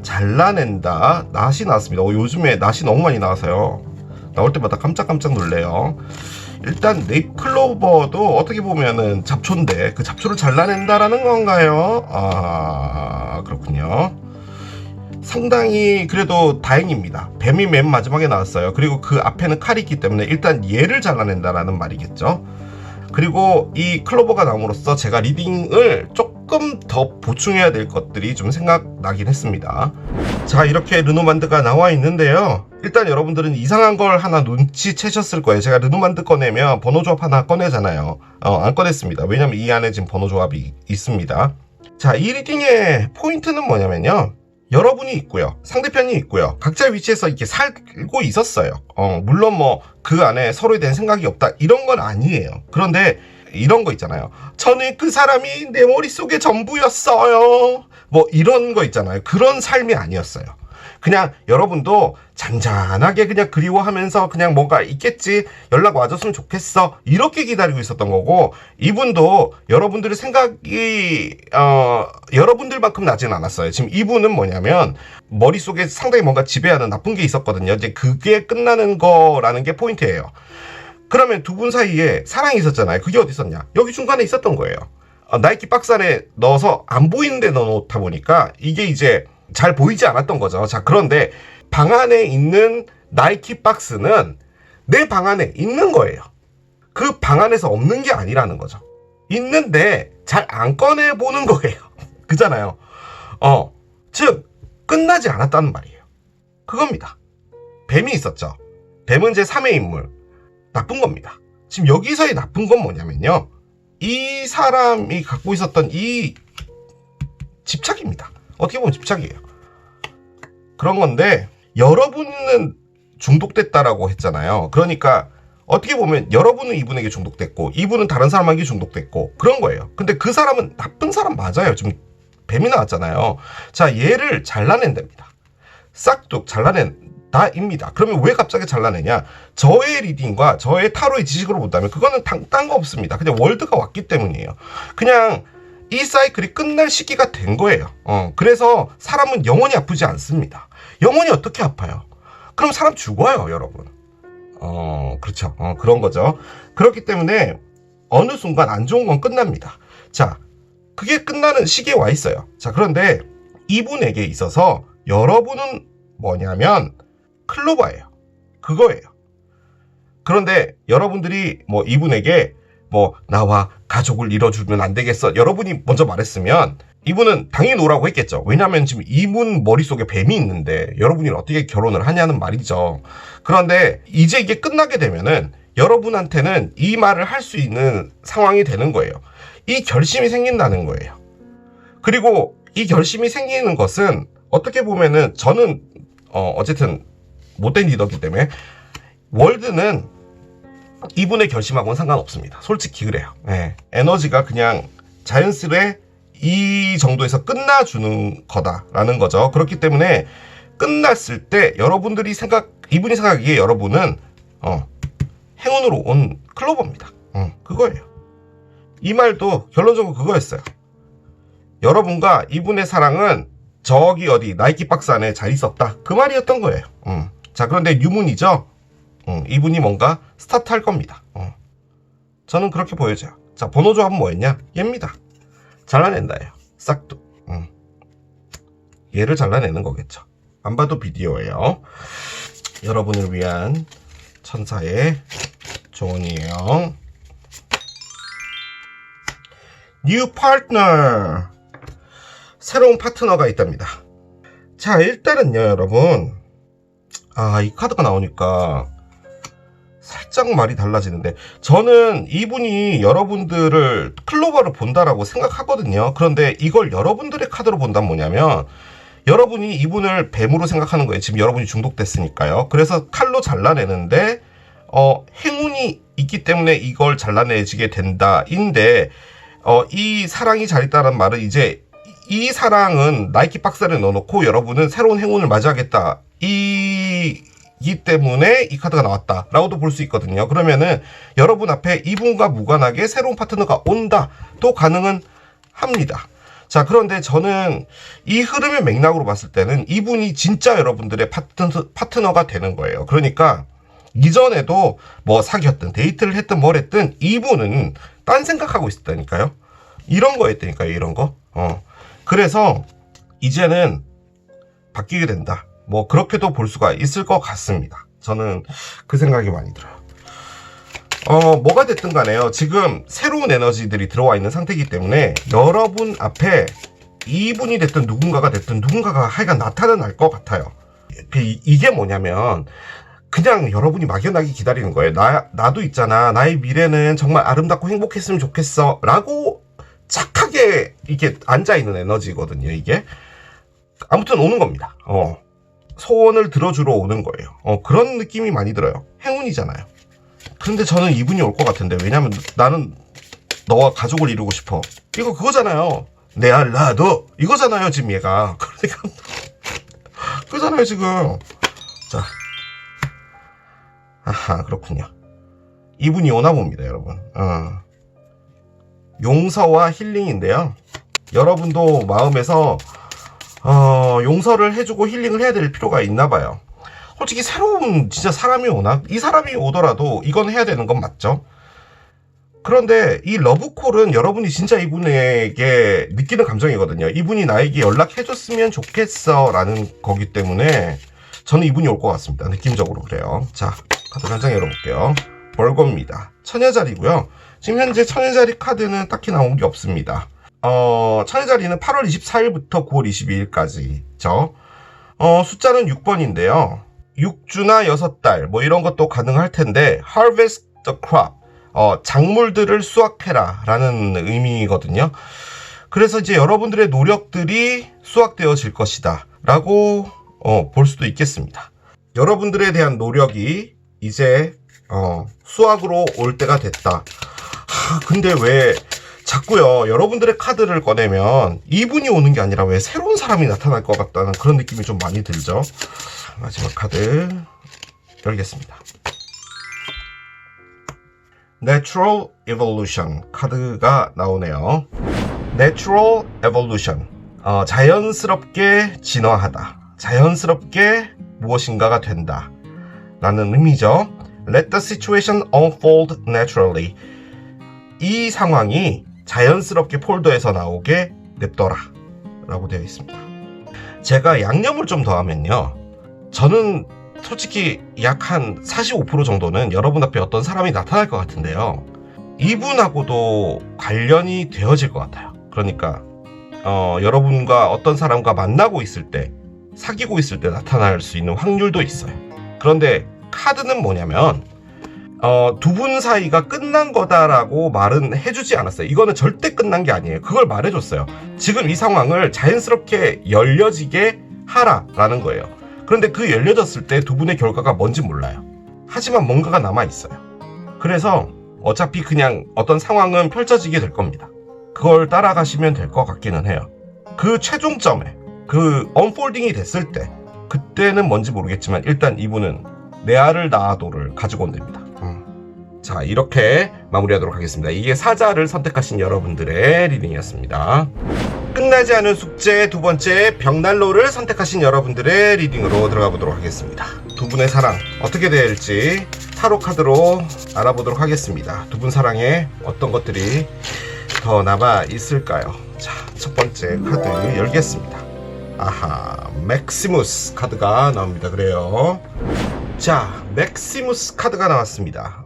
잘라낸다. 낫이 나왔습니다. 요즘에 낫이 너무 많이 나와서요. 나올 때마다 깜짝깜짝 놀래요. 일단 네잎클로버도 어떻게 보면은 잡초인데 그 잡초를 잘라낸다라는 건가요? 아, 그렇군요. 상당히 그래도 다행입니다. 뱀이 맨 마지막에 나왔어요. 그리고 그 앞에는 칼이 있기 때문에 일단 얘를 잘라낸다라는 말이겠죠. 그리고 이 클로버가 나옴으로써 제가 리딩을 조금 더 보충해야 될 것들이 좀 생각나긴 했습니다. 자, 이렇게 르노만드가 나와 있는데요. 일단 여러분들은 이상한 걸 하나 눈치채셨을 거예요. 제가 르노만드 꺼내면 번호 조합 하나 꺼내잖아요. 안 꺼냈습니다. 왜냐면 이 안에 지금 번호 조합이 있습니다. 자, 이 리딩의 포인트는 뭐냐면요. 여러분이 있고요. 상대편이 있고요. 각자의 위치에서 이렇게 살고 있었어요. 물론 뭐 그 안에 서로에 대한 생각이 없다 이런 건 아니에요. 그런데 이런 거 있잖아요. 저는 그 사람이 내 머릿속에 전부였어요. 뭐 이런 거 있잖아요. 그런 삶이 아니었어요. 그냥 여러분도 잔잔하게 그냥 그리워하면서 그냥 뭔가 있겠지, 연락 와줬으면 좋겠어, 이렇게 기다리고 있었던 거고, 이분도 여러분들의 생각이 여러분들만큼 나진 않았어요. 지금 이분은 뭐냐면 머릿속에 상당히 뭔가 지배하는 나쁜 게 있었거든요. 이제 그게 끝나는 거라는 게 포인트예요. 그러면 두 분 사이에 사랑이 있었잖아요. 그게 어디 있었냐? 여기 중간에 있었던 거예요. 나이키 박스 안에 넣어서 안 보이는 데 넣어놓다 보니까 이게 이제 잘 보이지 않았던 거죠. 자, 그런데 방 안에 있는 나이키 박스는 내 방 안에 있는 거예요. 그 방 안에서 없는 게 아니라는 거죠. 있는데 잘 안 꺼내보는 거예요. 그잖아요. 즉 끝나지 않았다는 말이에요. 그겁니다. 뱀이 있었죠. 뱀은 제 3의 인물. 나쁜 겁니다. 지금 여기서의 나쁜 건 뭐냐면요. 이 사람이 갖고 있었던 이 집착입니다. 어떻게 보면 집착이에요. 그런 건데 여러분은 중독됐다라고 했잖아요. 그러니까 어떻게 보면 여러분은 이분에게 중독됐고 이분은 다른 사람에게 중독됐고 그런 거예요. 근데 그 사람은 나쁜 사람 맞아요. 지금 뱀이 나왔잖아요. 자, 얘를 잘라낸답니다. 싹둑 잘라낸다입니다. 그러면 왜 갑자기 잘라내냐? 저의 리딩과 저의 타로의 지식으로 본다면 그거는 딴 거 없습니다. 그냥 월드가 왔기 때문이에요. 그냥 이 사이클이 끝날 시기가 된 거예요. 그래서 사람은 영원히 아프지 않습니다. 영원히 어떻게 아파요? 그럼 사람 죽어요, 여러분. 그렇죠. 그런 거죠. 그렇기 때문에 어느 순간 안 좋은 건 끝납니다. 자, 그게 끝나는 시기에 와 있어요. 자, 그런데 이분에게 있어서 여러분은 뭐냐면 클로버예요. 그거예요. 그런데 여러분들이 뭐 이분에게 뭐 나와 가족을 이뤄주면 안 되겠어, 여러분이 먼저 말했으면 이분은 당연히 오라고 했겠죠. 왜냐하면 지금 이분 머릿속에 뱀이 있는데 여러분이 어떻게 결혼을 하냐는 말이죠. 그런데 이제 이게 끝나게 되면은 여러분한테는 이 말을 할 수 있는 상황이 되는 거예요. 이 결심이 생긴다는 거예요. 그리고 이 결심이 생기는 것은 어떻게 보면은 저는 어쨌든 못된 리더기 때문에 월드는 이분의 결심하고는 상관없습니다. 솔직히 그래요. 네. 에너지가 그냥 자연스레 이 정도에서 끝나주는 거다라는 거죠. 그렇기 때문에 끝났을 때 이분이 생각하기에 여러분은 행운으로 온 클로버입니다. 그거예요. 이 말도 결론적으로 그거였어요. 여러분과 이분의 사랑은 저기 어디 나이키 박스 안에 잘 있었다, 그 말이었던 거예요. 자, 그런데 유문이죠. 이분이 뭔가 스타트 할 겁니다. 저는 그렇게 보여져요. 자, 번호 조합은 뭐였냐? 얘입니다. 잘라낸다예요. 싹둑. 얘를 잘라내는 거겠죠. 안 봐도 비디오예요. 여러분을 위한 천사의 조언이에요. New partner. 새로운 파트너가 있답니다. 자, 일단은요, 여러분. 이 카드가 나오니까 살짝 말이 달라지는데, 저는 이분이 여러분들을 클로버를 본다라고 생각하거든요. 그런데 이걸 여러분들의 카드로 본다면 뭐냐면, 여러분이 이분을 뱀으로 생각하는 거예요. 지금 여러분이 중독됐으니까요. 그래서 칼로 잘라내는데 행운이 있기 때문에 이걸 잘라내지게 된다인데, 이 사랑이 잘 있다는 말은 이제 이 사랑은 나이키 박스 안에 넣어놓고 여러분은 새로운 행운을 맞이하겠다, 이기 때문에 이 카드가 나왔다 라고도 볼 수 있거든요. 그러면은 여러분 앞에 이분과 무관하게 새로운 파트너가 온다 또 가능은 합니다. 자, 그런데 저는 이 흐름의 맥락으로 봤을 때는 이분이 진짜 여러분들의 파트너가 되는 거예요. 그러니까 이전에도 뭐 사귀었든 데이트를 했든 뭘 했든 이분은 딴 생각하고 있었다니까요. 이런 거였다니까요. 이런 거. 그래서 이제는 바뀌게 된다, 뭐 그렇게도 볼 수가 있을 것 같습니다. 저는 그 생각이 많이 들어요. 뭐가 됐든 간에요. 지금 새로운 에너지들이 들어와 있는 상태이기 때문에 여러분 앞에 이분이 됐든 누군가가 됐든 누군가가 하여간 나타날 것 같아요. 이게 뭐냐면 그냥 여러분이 막연하게 기다리는 거예요. 나도 있잖아. 나의 미래는 정말 아름답고 행복했으면 좋겠어 라고 착하게 이렇게 앉아있는 에너지거든요. 이게 아무튼 오는 겁니다. 소원을 들어주러 오는 거예요. 그런 느낌이 많이 들어요. 행운이잖아요. 근데 저는 이분이 올 것 같은데, 왜냐면 나는 너와 가족을 이루고 싶어, 이거 그거잖아요. 내 알라도 이거잖아요. 지금 얘가 그러니까 그거잖아요 지금. 자, 아하, 그렇군요. 이분이 오나 봅니다, 여러분. 용서와 힐링인데요. 여러분도 마음에서 용서를 해주고 힐링을 해야 될 필요가 있나 봐요. 솔직히 새로운 진짜 사람이 오나? 이 사람이 오더라도 이건 해야 되는 건 맞죠? 그런데 이 러브콜은 여러분이 진짜 이분에게 느끼는 감정이거든요. 이분이 나에게 연락해줬으면 좋겠어 라는 거기 때문에 저는 이분이 올 것 같습니다. 느낌적으로 그래요. 자, 카드 한 장 열어볼게요. 벌거입니다. 처녀자리고요. 지금 현재 처녀자리 카드는 딱히 나온 게 없습니다. 처녀자리는 8월 24일부터 9월 22일까지죠. 숫자는 6번인데요. 6주나 6달 뭐 이런 것도 가능할 텐데, harvest the crop, 작물들을 수확해라 라는 의미거든요. 그래서 이제 여러분들의 노력들이 수확되어질 것이다 라고 볼 수도 있겠습니다. 여러분들에 대한 노력이 이제 수확으로 올 때가 됐다. 근데 왜 자꾸요 여러분들의 카드를 꺼내면 이분이 오는 게 아니라 왜 새로운 사람이 나타날 것 같다는 그런 느낌이 좀 많이 들죠. 마지막 카드 열겠습니다. Natural Evolution 카드가 나오네요. Natural Evolution, 자연스럽게 진화하다, 자연스럽게 무엇인가가 된다 라는 의미죠. Let the situation unfold naturally, 이 상황이 자연스럽게 폴더에서 나오게 냅둬라 라고 되어 있습니다. 제가 양념을 좀 더하면요, 저는 솔직히 약 한 45% 정도는 여러분 앞에 어떤 사람이 나타날 것 같은데요, 이분하고도 관련이 되어질 것 같아요. 그러니까 여러분과 어떤 사람과 만나고 있을 때, 사귀고 있을 때 나타날 수 있는 확률도 있어요. 그런데 카드는 뭐냐면 두 분 사이가 끝난 거다라고 말은 해주지 않았어요. 이거는 절대 끝난 게 아니에요. 그걸 말해줬어요. 지금 이 상황을 자연스럽게 열려지게 하라라는 거예요. 그런데 그 열려졌을 때 두 분의 결과가 뭔지 몰라요. 하지만 뭔가가 남아있어요. 그래서 어차피 그냥 어떤 상황은 펼쳐지게 될 겁니다. 그걸 따라가시면 될 것 같기는 해요. 그 최종점에 그 언폴딩이 됐을 때 그때는 뭔지 모르겠지만 일단 이분은 네아를 나아도를 가지고 온답니다. 자, 이렇게 마무리하도록 하겠습니다. 이게 사자를 선택하신 여러분들의 리딩이었습니다. 끝나지 않은 숙제 두 번째, 벽난로를 선택하신 여러분들의 리딩으로 들어가 보도록 하겠습니다. 두 분의 사랑 어떻게 될지 타로 카드로 알아보도록 하겠습니다. 두 분 사랑에 어떤 것들이 더 남아 있을까요? 자, 첫 번째 카드 열겠습니다. 아하, 맥시무스 카드가 나옵니다. 그래요. 자, 맥시무스 카드가 나왔습니다.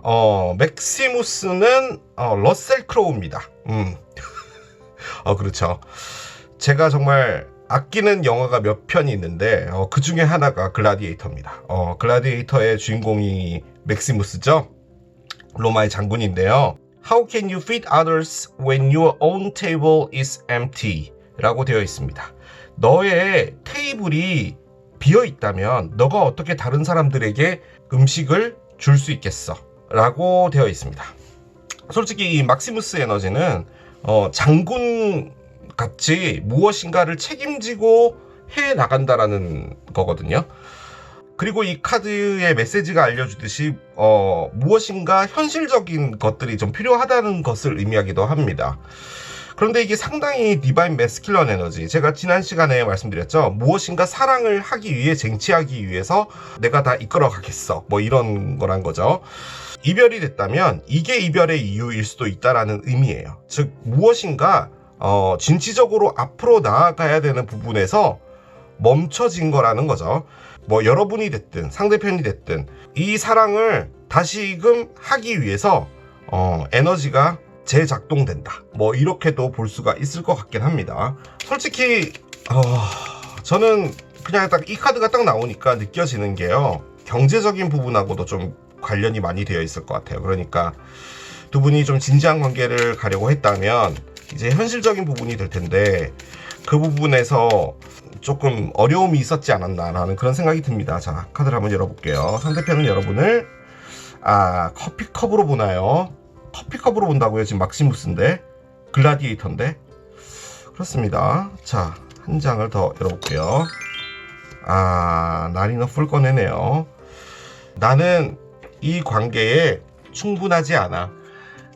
맥시무스는 러셀 크로우입니다. 그렇죠. 제가 정말 아끼는 영화가 몇 편이 있는데 그 중에 하나가 글라디에이터입니다. 글라디에이터의 주인공이 맥시무스죠. 로마의 장군인데요. How can you feed others when your own table is empty? 라고 되어 있습니다. 너의 테이블이 비어 있다면 너가 어떻게 다른 사람들에게 음식을 줄 수 있겠어? 라고 되어 있습니다. 솔직히 이 막시무스 에너지는 장군 같이 무엇인가를 책임지고 해 나간다라는 거거든요. 그리고 이 카드의 메시지가 알려주듯이 무엇인가 현실적인 것들이 좀 필요하다는 것을 의미하기도 합니다. 그런데 이게 상당히 디바인 매스큘런 에너지, 제가 지난 시간에 말씀드렸죠. 무엇인가 사랑을 하기 위해, 쟁취하기 위해서 내가 다 이끌어 가겠어, 뭐 이런 거란 거죠. 이별이 됐다면 이게 이별의 이유일 수도 있다라는 의미예요. 즉 무엇인가 진취적으로 앞으로 나아가야 되는 부분에서 멈춰진 거라는 거죠. 뭐 여러분이 됐든 상대편이 됐든 이 사랑을 다시금 하기 위해서 에너지가 재작동된다, 뭐 이렇게도 볼 수가 있을 것 같긴 합니다. 솔직히 저는 그냥 딱 이 카드가 딱 나오니까 느껴지는 게요, 경제적인 부분하고도 좀 관련이 많이 되어 있을 것 같아요. 그러니까 두 분이 좀 진지한 관계를 가려고 했다면 이제 현실적인 부분이 될 텐데 그 부분에서 조금 어려움이 있었지 않았나라는 그런 생각이 듭니다. 자, 카드를 한번 열어볼게요. 상대편은 여러분을 커피컵으로 보나요? 커피컵으로 본다고요? 지금 막시무스인데, 글라디에이터인데. 그렇습니다. 자, 한 장을 더 열어볼게요. 나린 어플 꺼내네요. 나는 이 관계에 충분하지 않아.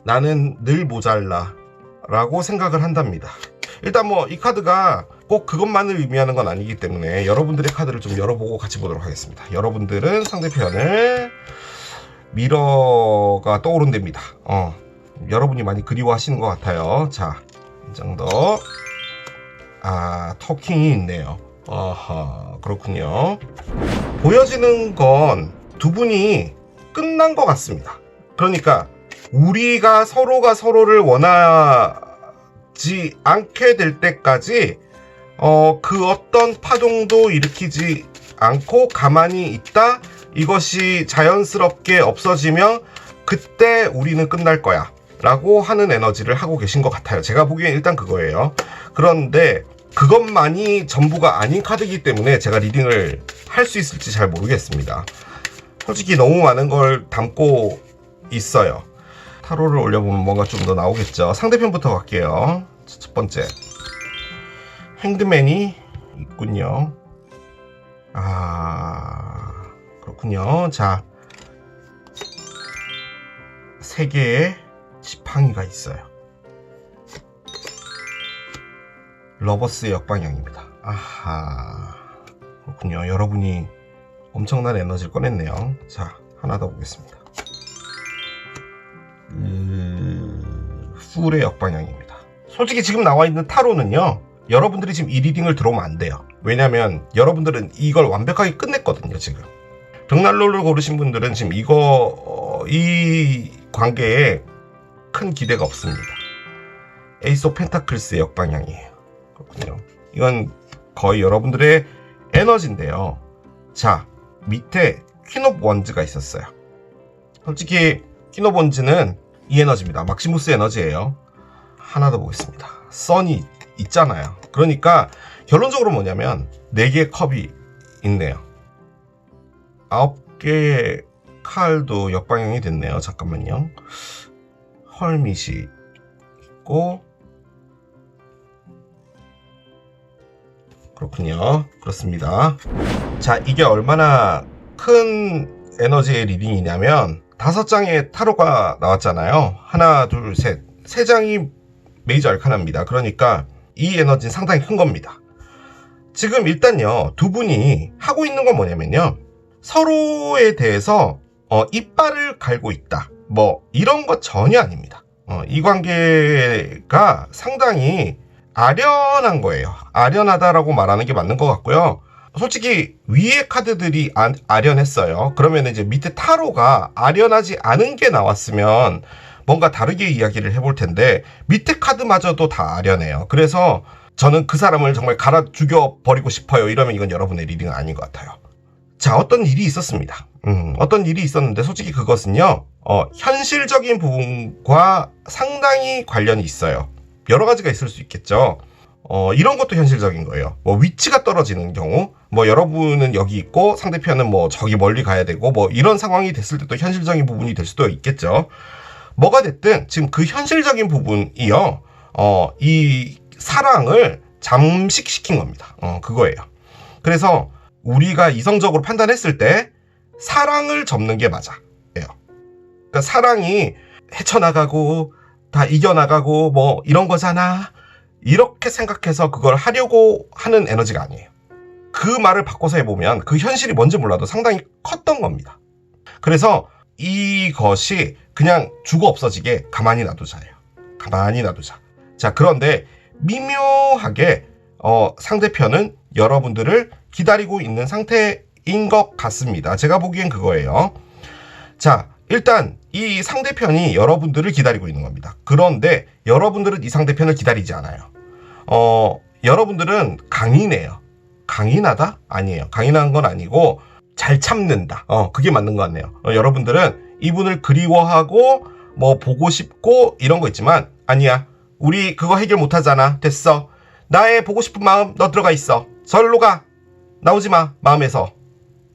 나는 늘 모자라 라고 생각을 한답니다. 일단 뭐 이 카드가 꼭 그것만을 의미하는 건 아니기 때문에 여러분들의 카드를 좀 열어보고 같이 보도록 하겠습니다. 여러분들은 상대편을 미러가 떠오른답니다. 여러분이 많이 그리워하시는 것 같아요. 자, 한 장 더. 터킹이 있네요. 아하, 그렇군요. 보여지는 건 두 분이 끝난 것 같습니다. 그러니까 우리가 서로가 서로를 원하지 않게 될 때까지 그 어떤 파동도 일으키지 않고 가만히 있다, 이것이 자연스럽게 없어지면 그때 우리는 끝날 거야 라고 하는 에너지를 하고 계신 것 같아요. 제가 보기엔 일단 그거예요. 그런데 그것만이 전부가 아닌 카드이기 때문에 제가 리딩을 할 수 있을지 잘 모르겠습니다. 솔직히 너무 많은 걸 담고 있어요. 타로를 올려보면 뭔가 좀 더 나오겠죠. 상대편부터 갈게요. 첫 번째, 행드맨이 있군요. 그렇군요. 자, 3개의 지팡이가 있어요. 러버스의 역방향입니다. 그렇군요. 여러분이 엄청난 에너지를 꺼냈네요. 자, 하나 더 보겠습니다. 풀의 역방향입니다. 솔직히 지금 나와 있는 타로는요, 여러분들이 지금 이 리딩을 들어오면 안 돼요. 왜냐면 여러분들은 이걸 완벽하게 끝냈거든요. 지금 벽난로를 고르신 분들은 지금 이 관계에 큰 기대가 없습니다. 에이스 오브 펜타클스의 역방향이에요. 그렇군요. 이건 거의 여러분들의 에너지인데요. 자, 밑에 퀸 오브 원즈가 있었어요. 솔직히 퀸 오브 원즈는 이 에너지입니다. 막시무스 에너지예요. 하나 더 보겠습니다. 선이 있잖아요. 그러니까 결론적으로 뭐냐면 4개의 컵이 있네요. 9개의 칼도 역방향이 됐네요. 잠깐만요. 헐밋이 있고 그렇군요. 그렇습니다. 자, 이게 얼마나 큰 에너지의 리딩이냐면 5장의 타로가 나왔잖아요. 하나, 둘, 셋. 3장이 메이저 알카나입니다. 그러니까 이 에너지는 상당히 큰 겁니다. 지금 일단요, 두 분이 하고 있는 건 뭐냐면요, 서로에 대해서 이빨을 갈고 있다, 뭐 이런 거 전혀 아닙니다. 이 관계가 상당히 아련한 거예요. 아련하다라고 말하는 게 맞는 것 같고요. 솔직히 위에 카드들이 아련했어요. 그러면 이제 밑에 타로가 아련하지 않은 게 나왔으면 뭔가 다르게 이야기를 해볼 텐데, 밑에 카드마저도 다 아련해요. 그래서 저는 그 사람을 정말 갈아 죽여버리고 싶어요, 이러면 이건 여러분의 리딩은 아닌 것 같아요. 자, 어떤 일이 있었습니다. 어떤 일이 있었는데 솔직히 그것은요, 현실적인 부분과 상당히 관련이 있어요. 여러 가지가 있을 수 있겠죠. 이런 것도 현실적인 거예요. 뭐 위치가 떨어지는 경우, 뭐 여러분은 여기 있고 상대편은 뭐 저기 멀리 가야 되고, 뭐 이런 상황이 됐을 때도 현실적인 부분이 될 수도 있겠죠. 뭐가 됐든 지금 그 현실적인 부분이요, 이 사랑을 잠식시킨 겁니다. 그거예요. 그래서 우리가 이성적으로 판단했을 때 사랑을 접는 게 맞아. 그러니까 사랑이 헤쳐나가고 다 이겨나가고 뭐 이런 거잖아, 이렇게 생각해서 그걸 하려고 하는 에너지가 아니에요. 그 말을 바꿔서 해보면 그 현실이 뭔지 몰라도 상당히 컸던 겁니다. 그래서 이것이 그냥 죽어 없어지게 가만히 놔두자예요. 가만히 놔두자. 자, 그런데 미묘하게 상대편은 여러분들을 기다리고 있는 상태인 것 같습니다. 제가 보기엔 그거예요. 자, 일단 이 상대편이 여러분들을 기다리고 있는 겁니다. 그런데 여러분들은 이 상대편을 기다리지 않아요. 여러분들은 강인해요. 강인하다? 아니에요. 강인한 건 아니고 잘 참는다. 그게 맞는 것 같네요. 여러분들은 이분을 그리워하고 뭐 보고 싶고 이런 거 있지만, 아니야, 우리 그거 해결 못 하잖아, 됐어, 나의 보고 싶은 마음 너 들어가 있어, 절로 가, 나오지 마, 마음에서,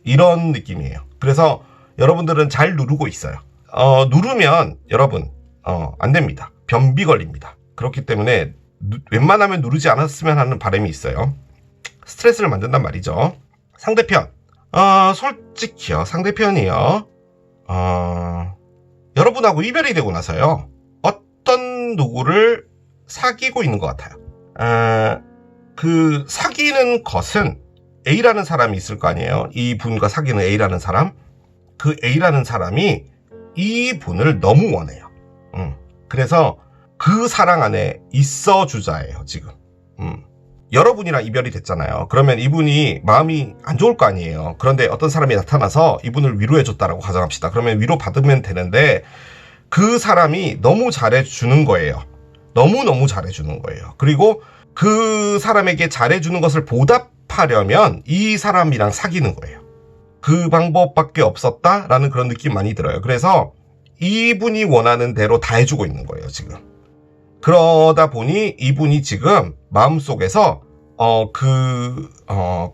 이런 느낌이에요. 그래서 여러분들은 잘 누르고 있어요. 누르면 여러분 안 됩니다. 변비 걸립니다. 그렇기 때문에 웬만하면 누르지 않았으면 하는 바람이 있어요. 스트레스를 만든단 말이죠. 상대편, 솔직히요, 상대편이요, 여러분하고 이별이 되고 나서요, 어떤 누구를 사귀고 있는 것 같아요. 그 사귀는 것은 A라는 사람이 있을 거 아니에요. 이 분과 사귀는 A라는 사람, 그 A라는 사람이 이 분을 너무 원해요. 그래서 그 사랑 안에 있어 주자예요, 지금. 여러분이랑 이별이 됐잖아요. 그러면 이분이 마음이 안 좋을 거 아니에요. 그런데 어떤 사람이 나타나서 이분을 위로해줬다라고 가정합시다. 그러면 위로 받으면 되는데, 그 사람이 너무 잘해주는 거예요. 너무너무 잘해주는 거예요. 그리고 그 사람에게 잘해주는 것을 보답하려면 이 사람이랑 사귀는 거예요. 그 방법밖에 없었다라는 그런 느낌 많이 들어요. 그래서 이분이 원하는 대로 다 해주고 있는 거예요, 지금. 그러다 보니 이분이 지금 마음속에서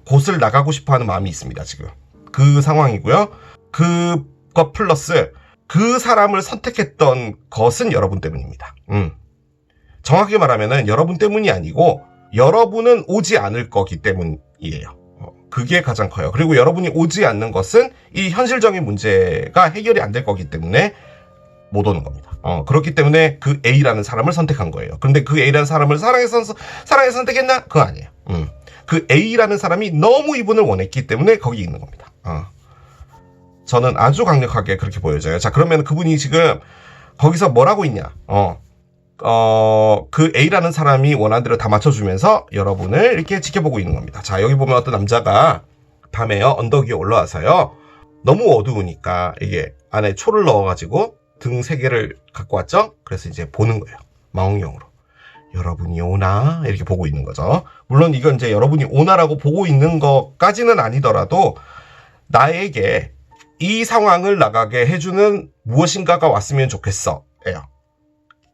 곳을 나가고 싶어하는 마음이 있습니다, 지금. 그 상황이고요. 그것 플러스 그 사람을 선택했던 것은 여러분 때문입니다. 정확하게 말하면은 여러분 때문이 아니고 여러분은 오지 않을 거기 때문이에요. 그게 가장 커요. 그리고 여러분이 오지 않는 것은 이 현실적인 문제가 해결이 안 될 거기 때문에 못 오는 겁니다. 그렇기 때문에 그 A라는 사람을 선택한 거예요. 그런데 그 A라는 사람을 사랑해서 선택했나? 그거 아니에요. 그 A라는 사람이 너무 이분을 원했기 때문에 거기 있는 겁니다. 저는 아주 강력하게 그렇게 보여져요. 자, 그러면 그분이 지금 거기서 뭘 하고 있냐? 그 A라는 사람이 원하는 대로 다 맞춰주면서 여러분을 이렇게 지켜보고 있는 겁니다. 자, 여기 보면 어떤 남자가 밤에요, 언덕 위에 올라와서요, 너무 어두우니까 이게 안에 초를 넣어가지고 등 3개를 갖고 왔죠? 그래서 이제 보는 거예요. 망원경으로. 여러분이 오나? 이렇게 보고 있는 거죠. 물론 이건 이제 여러분이 오나라고 보고 있는 것까지는 아니더라도 나에게 이 상황을 나가게 해주는 무엇인가가 왔으면 좋겠어. 예요.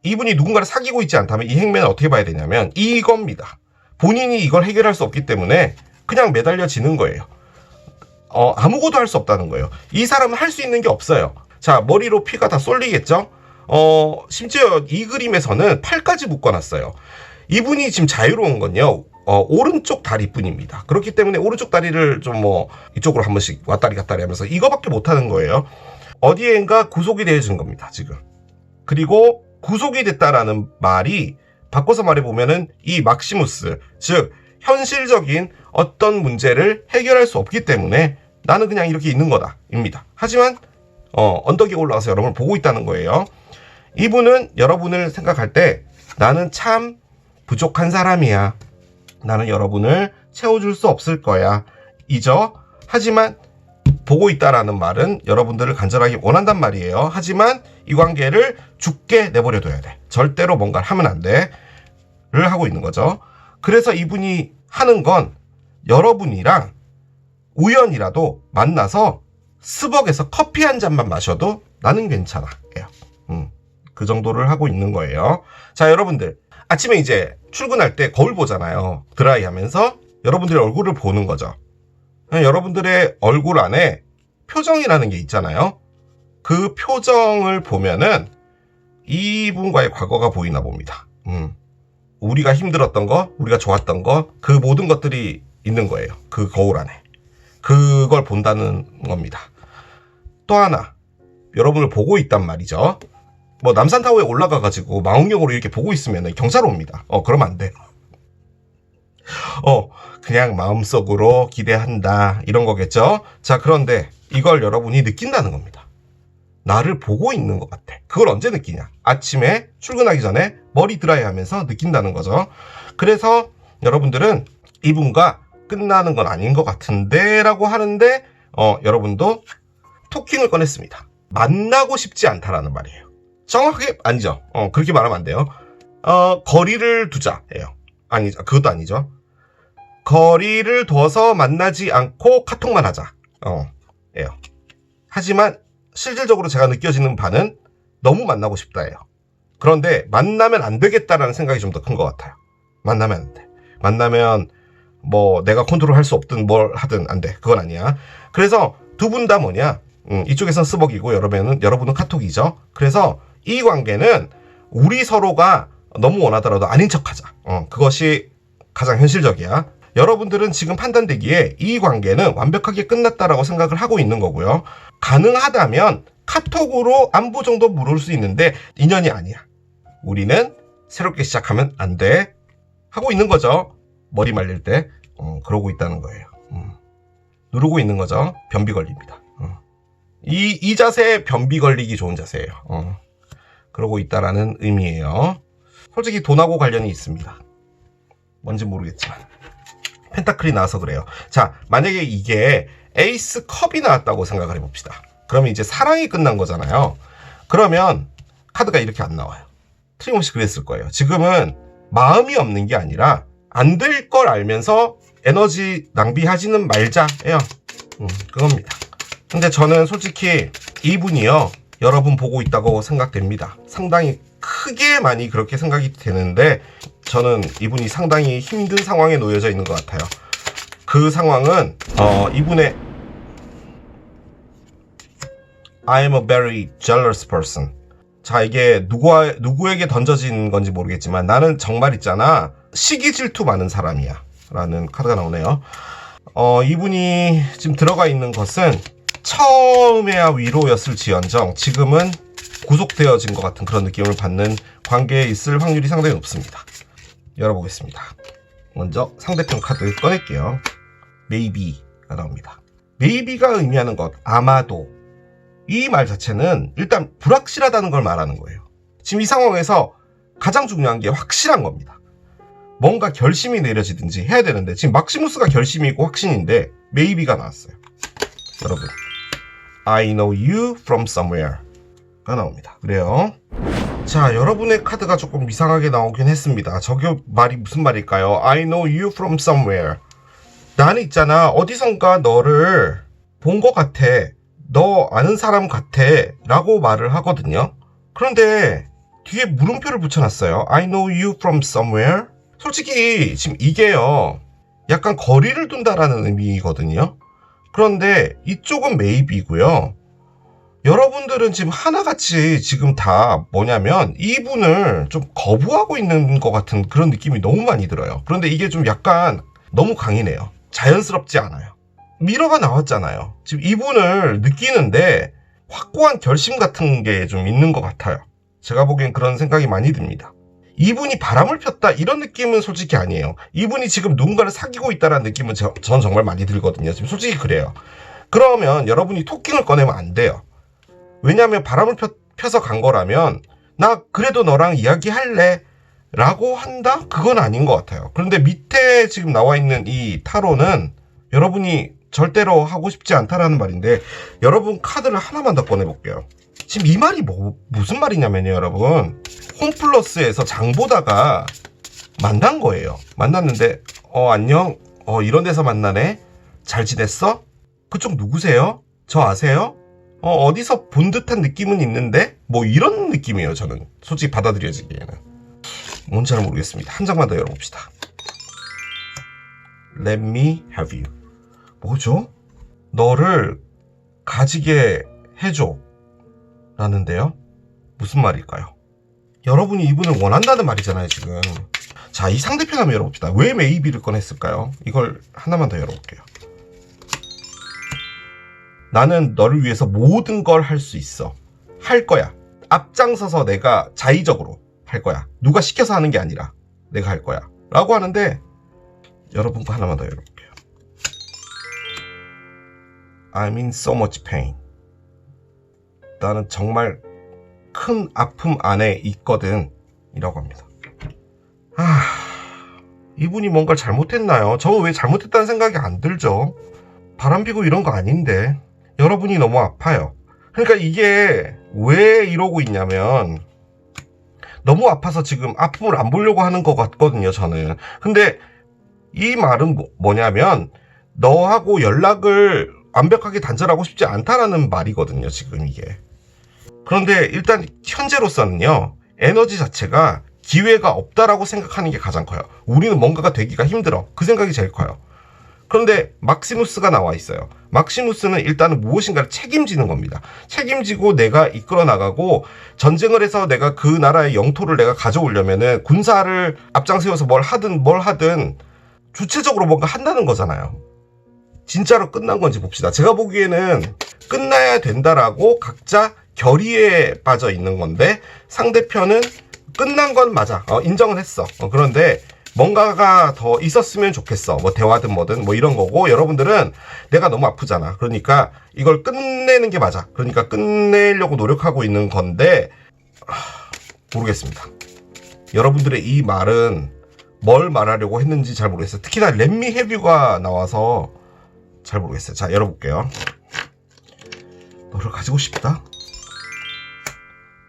이분이 누군가를 사귀고 있지 않다면 이 행매는 어떻게 봐야 되냐면 이겁니다. 본인이 이걸 해결할 수 없기 때문에 그냥 매달려지는 거예요. 아무것도 할 수 없다는 거예요. 이 사람은 할 수 있는 게 없어요. 자, 머리로 피가 다 쏠리겠죠? 심지어 이 그림에서는 팔까지 묶어놨어요. 이분이 지금 자유로운 건요, 오른쪽 다리뿐입니다. 그렇기 때문에 오른쪽 다리를 좀 이쪽으로 한 번씩 왔다리 갔다리 하면서 이거밖에 못하는 거예요. 어디엔가 구속이 되어진 겁니다, 지금. 그리고 구속이 됐다라는 말이 바꿔서 말해보면은 이 막시무스, 즉 현실적인 어떤 문제를 해결할 수 없기 때문에 나는 그냥 이렇게 있는 거다 입니다. 하지만 언덕에 올라가서 여러분을 보고 있다는 거예요. 이분은 여러분을 생각할 때 나는 참 부족한 사람이야, 나는 여러분을 채워줄 수 없을 거야 이죠. 하지만 보고 있다라는 말은 여러분들을 간절하게 원한단 말이에요. 하지만 이 관계를 죽게 내버려둬야 돼, 절대로 뭔가를 하면 안 돼 를 하고 있는 거죠. 그래서 이분이 하는 건 여러분이랑 우연이라도 만나서 스벅에서 커피 한 잔만 마셔도 나는 괜찮아 그 정도를 하고 있는 거예요. 자, 여러분들 아침에 이제 출근할 때 거울 보잖아요. 드라이 하면서 여러분들의 얼굴을 보는 거죠. 여러분들의 얼굴 안에 표정이라는 게 있잖아요. 그 표정을 보면은 이분과의 과거가 보이나 봅니다. 우리가 힘들었던 거, 우리가 좋았던 거, 그 모든 것들이 있는 거예요. 그 거울 안에. 그걸 본다는 겁니다. 또 하나, 여러분을 보고 있단 말이죠. 남산타워에 올라가가지고 망원경으로 이렇게 보고 있으면 경찰 옵니다. 그러면 안 돼요. 그냥 마음속으로 기대한다, 이런 거겠죠. 자, 그런데 이걸 여러분이 느낀다는 겁니다. 나를 보고 있는 것 같아. 그걸 언제 느끼냐? 아침에 출근하기 전에 머리 드라이 하면서 느낀다는 거죠. 그래서 여러분들은 이분과 끝나는 건 아닌 것 같은데 라고 하는데 여러분도 토킹을 꺼냈습니다. 만나고 싶지 않다라는 말이에요. 정확하게 아니죠. 그렇게 말하면 안 돼요. 거리를 두자예요. 아니죠. 그것도 아니죠. 거리를 둬서 만나지 않고 카톡만 하자. 예요. 하지만 실질적으로 제가 느껴지는 바는 너무 만나고 싶다예요. 그런데 만나면 안 되겠다라는 생각이 좀 더 큰 것 같아요. 만나면 안 돼. 만나면 내가 컨트롤할 수 없든 뭘 하든 안 돼. 그건 아니야. 그래서 두 분 다 뭐냐? 이쪽에서는 스벅이고 여러분은 카톡이죠. 그래서 이 관계는 우리 서로가 너무 원하더라도 아닌 척하자. 그것이 가장 현실적이야. 여러분들은 지금 판단되기에 이 관계는 완벽하게 끝났다라고 생각을 하고 있는 거고요. 가능하다면 카톡으로 안부 정도 물을 수 있는데 인연이 아니야. 우리는 새롭게 시작하면 안 돼. 하고 있는 거죠. 머리 말릴 때. 그러고 있다는 거예요. 누르고 있는 거죠. 변비 걸립니다. 이 자세 변비 걸리기 좋은 자세예요. 그러고 있다라는 의미예요. 솔직히 돈하고 관련이 있습니다. 뭔지 모르겠지만. 펜타클이 나와서 그래요. 자, 만약에 이게 에이스 컵이 나왔다고 생각을 해봅시다. 그러면 이제 사랑이 끝난 거잖아요. 그러면 카드가 이렇게 안 나와요. 틀림없이 그랬을 거예요. 지금은 마음이 없는 게 아니라 안 될 걸 알면서 에너지 낭비하지는 말자예요. 그겁니다. 근데 저는 솔직히 이분이요, 여러분 보고 있다고 생각됩니다. 상당히 크게 많이 그렇게 생각이 되는데 저는 이분이 상당히 힘든 상황에 놓여져 있는 것 같아요. 그 상황은 이분의 I am a very jealous person. 자, 이게 누구에게 던져진 건지 모르겠지만 나는 정말 있잖아, 시기 질투 많은 사람이야 라는 카드가 나오네요. 이분이 지금 들어가 있는 것은 처음에야 위로였을지언정 지금은 구속되어진 것 같은 그런 느낌을 받는 관계에 있을 확률이 상당히 높습니다. 열어보겠습니다. 먼저 상대편 카드 꺼낼게요. Maybe가 나옵니다. Maybe가 의미하는 것, 아마도, 이 말 자체는 일단 불확실하다는 걸 말하는 거예요. 지금 이 상황에서 가장 중요한 게 확실한 겁니다. 뭔가 결심이 내려지든지 해야 되는데 지금 막시무스가 결심이고 확신인데 Maybe가 나왔어요. 여러분, I know you from somewhere 가 나옵니다. 그래요. 자, 여러분의 카드가 조금 이상하게 나오긴 했습니다. 저게 말이 무슨 말일까요? I know you from somewhere. 나는 있잖아, 어디선가 너를 본 것 같아, 너 아는 사람 같아 라고 말을 하거든요. 그런데 뒤에 물음표를 붙여놨어요. I know you from somewhere. 솔직히 지금 이게요, 약간 거리를 둔다라는 의미거든요. 그런데 이쪽은 maybe고요. 여러분들은 지금 하나같이 지금 다 뭐냐면 이분을 좀 거부하고 있는 것 같은 그런 느낌이 너무 많이 들어요. 그런데 이게 좀 약간 너무 강이네요. 자연스럽지 않아요. 미러가 나왔잖아요. 지금 이분을 느끼는데 확고한 결심 같은 게 좀 있는 것 같아요. 제가 보기엔 그런 생각이 많이 듭니다. 이분이 바람을 폈다 이런 느낌은 솔직히 아니에요. 이분이 지금 누군가를 사귀고 있다는 느낌은 전 정말 많이 들거든요. 지금 솔직히 그래요. 그러면 여러분이 토킹을 꺼내면 안 돼요. 왜냐하면 바람을 펴서 간 거라면 나 그래도 너랑 이야기할래 라고 한다? 그건 아닌 것 같아요. 그런데 밑에 지금 나와 있는 이 타로는 여러분이 절대로 하고 싶지 않다라는 말인데, 여러분 카드를 하나만 더 꺼내볼게요. 지금 이 말이 무슨 말이냐면요, 여러분. 홈플러스에서 장 보다가 만난 거예요. 만났는데 안녕, 이런 데서 만나네. 잘 지냈어? 그쪽 누구세요? 저 아세요? 어디서 본 듯한 느낌은 있는데? 뭐 이런 느낌이에요. 저는 솔직히 받아들여지기에는 뭔지 잘 모르겠습니다. 한 장만 더 열어봅시다. Let me have you. 뭐죠? 너를 가지게 해줘 라는데요. 무슨 말일까요? 여러분이 이분을 원한다는 말이잖아요, 지금. 자, 이 상대편 한번 열어봅시다. 왜 maybe를 꺼냈을까요? 이걸 하나만 더 열어볼게요. 나는 너를 위해서 모든 걸 할 수 있어. 할 거야. 앞장서서 내가 자의적으로 할 거야. 누가 시켜서 하는 게 아니라 내가 할 거야. 라고 하는데, 여러분 거 하나만 더 열어볼게요. I'm in so much pain. 나는 정말 큰 아픔 안에 있거든. 이라고 합니다. 이분이 뭔가를 잘못했나요? 저는 왜 잘못했다는 생각이 안 들죠? 바람 피고 이런 거 아닌데. 여러분이 너무 아파요. 그러니까 이게 왜 이러고 있냐면 너무 아파서 지금 아픔을 안 보려고 하는 것 같거든요, 저는. 근데 이 말은 뭐냐면 너하고 연락을 완벽하게 단절하고 싶지 않다라는 말이거든요, 지금 이게. 그런데 일단 현재로서는요, 에너지 자체가 기회가 없다라고 생각하는 게 가장 커요. 우리는 뭔가가 되기가 힘들어. 그 생각이 제일 커요. 그런데 막시무스가 나와 있어요. 막시무스는 일단은 무엇인가를 책임지는 겁니다. 책임지고 내가 이끌어 나가고 전쟁을 해서 내가 그 나라의 영토를 내가 가져오려면은 군사를 앞장세워서 뭘 하든 주체적으로 뭔가 한다는 거잖아요. 진짜로 끝난 건지 봅시다. 제가 보기에는 끝나야 된다라고 각자 결의에 빠져 있는 건데, 상대편은 끝난 건 맞아. 인정은 했어. 그런데 뭔가가 더 있었으면 좋겠어. 뭐 대화든 뭐든 뭐 이런 거고, 여러분들은 내가 너무 아프잖아. 그러니까 이걸 끝내는 게 맞아. 그러니까 끝내려고 노력하고 있는 건데, 모르겠습니다. 여러분들의 이 말은 뭘 말하려고 했는지 잘 모르겠어요. 특히나 Let me have you가 나와서 잘 모르겠어요. 자, 열어볼게요. 너를 가지고 싶다?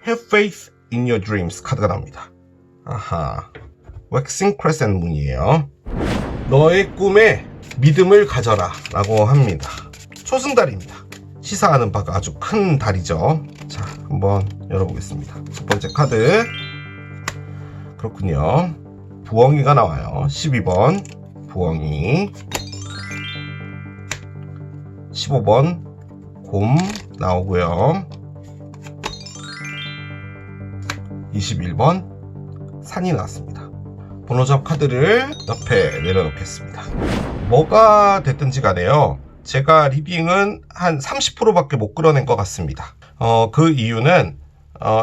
Have faith in your dreams 카드가 나옵니다. 아하, Waxing Crescent 문이에요. 너의 꿈에 믿음을 가져라 라고 합니다. 초승달입니다. 시사하는 바가 아주 큰 달이죠. 자, 한번 열어보겠습니다. 첫 번째 카드. 그렇군요. 부엉이가 나와요. 12번 부엉이, 15번 곰 나오고요. 21번 산이 나왔습니다. 번호적 카드를 옆에 내려놓겠습니다. 뭐가 됐든지 간에요, 제가 리딩은 한 30%밖에 못 끌어낸 것 같습니다. 그 이유는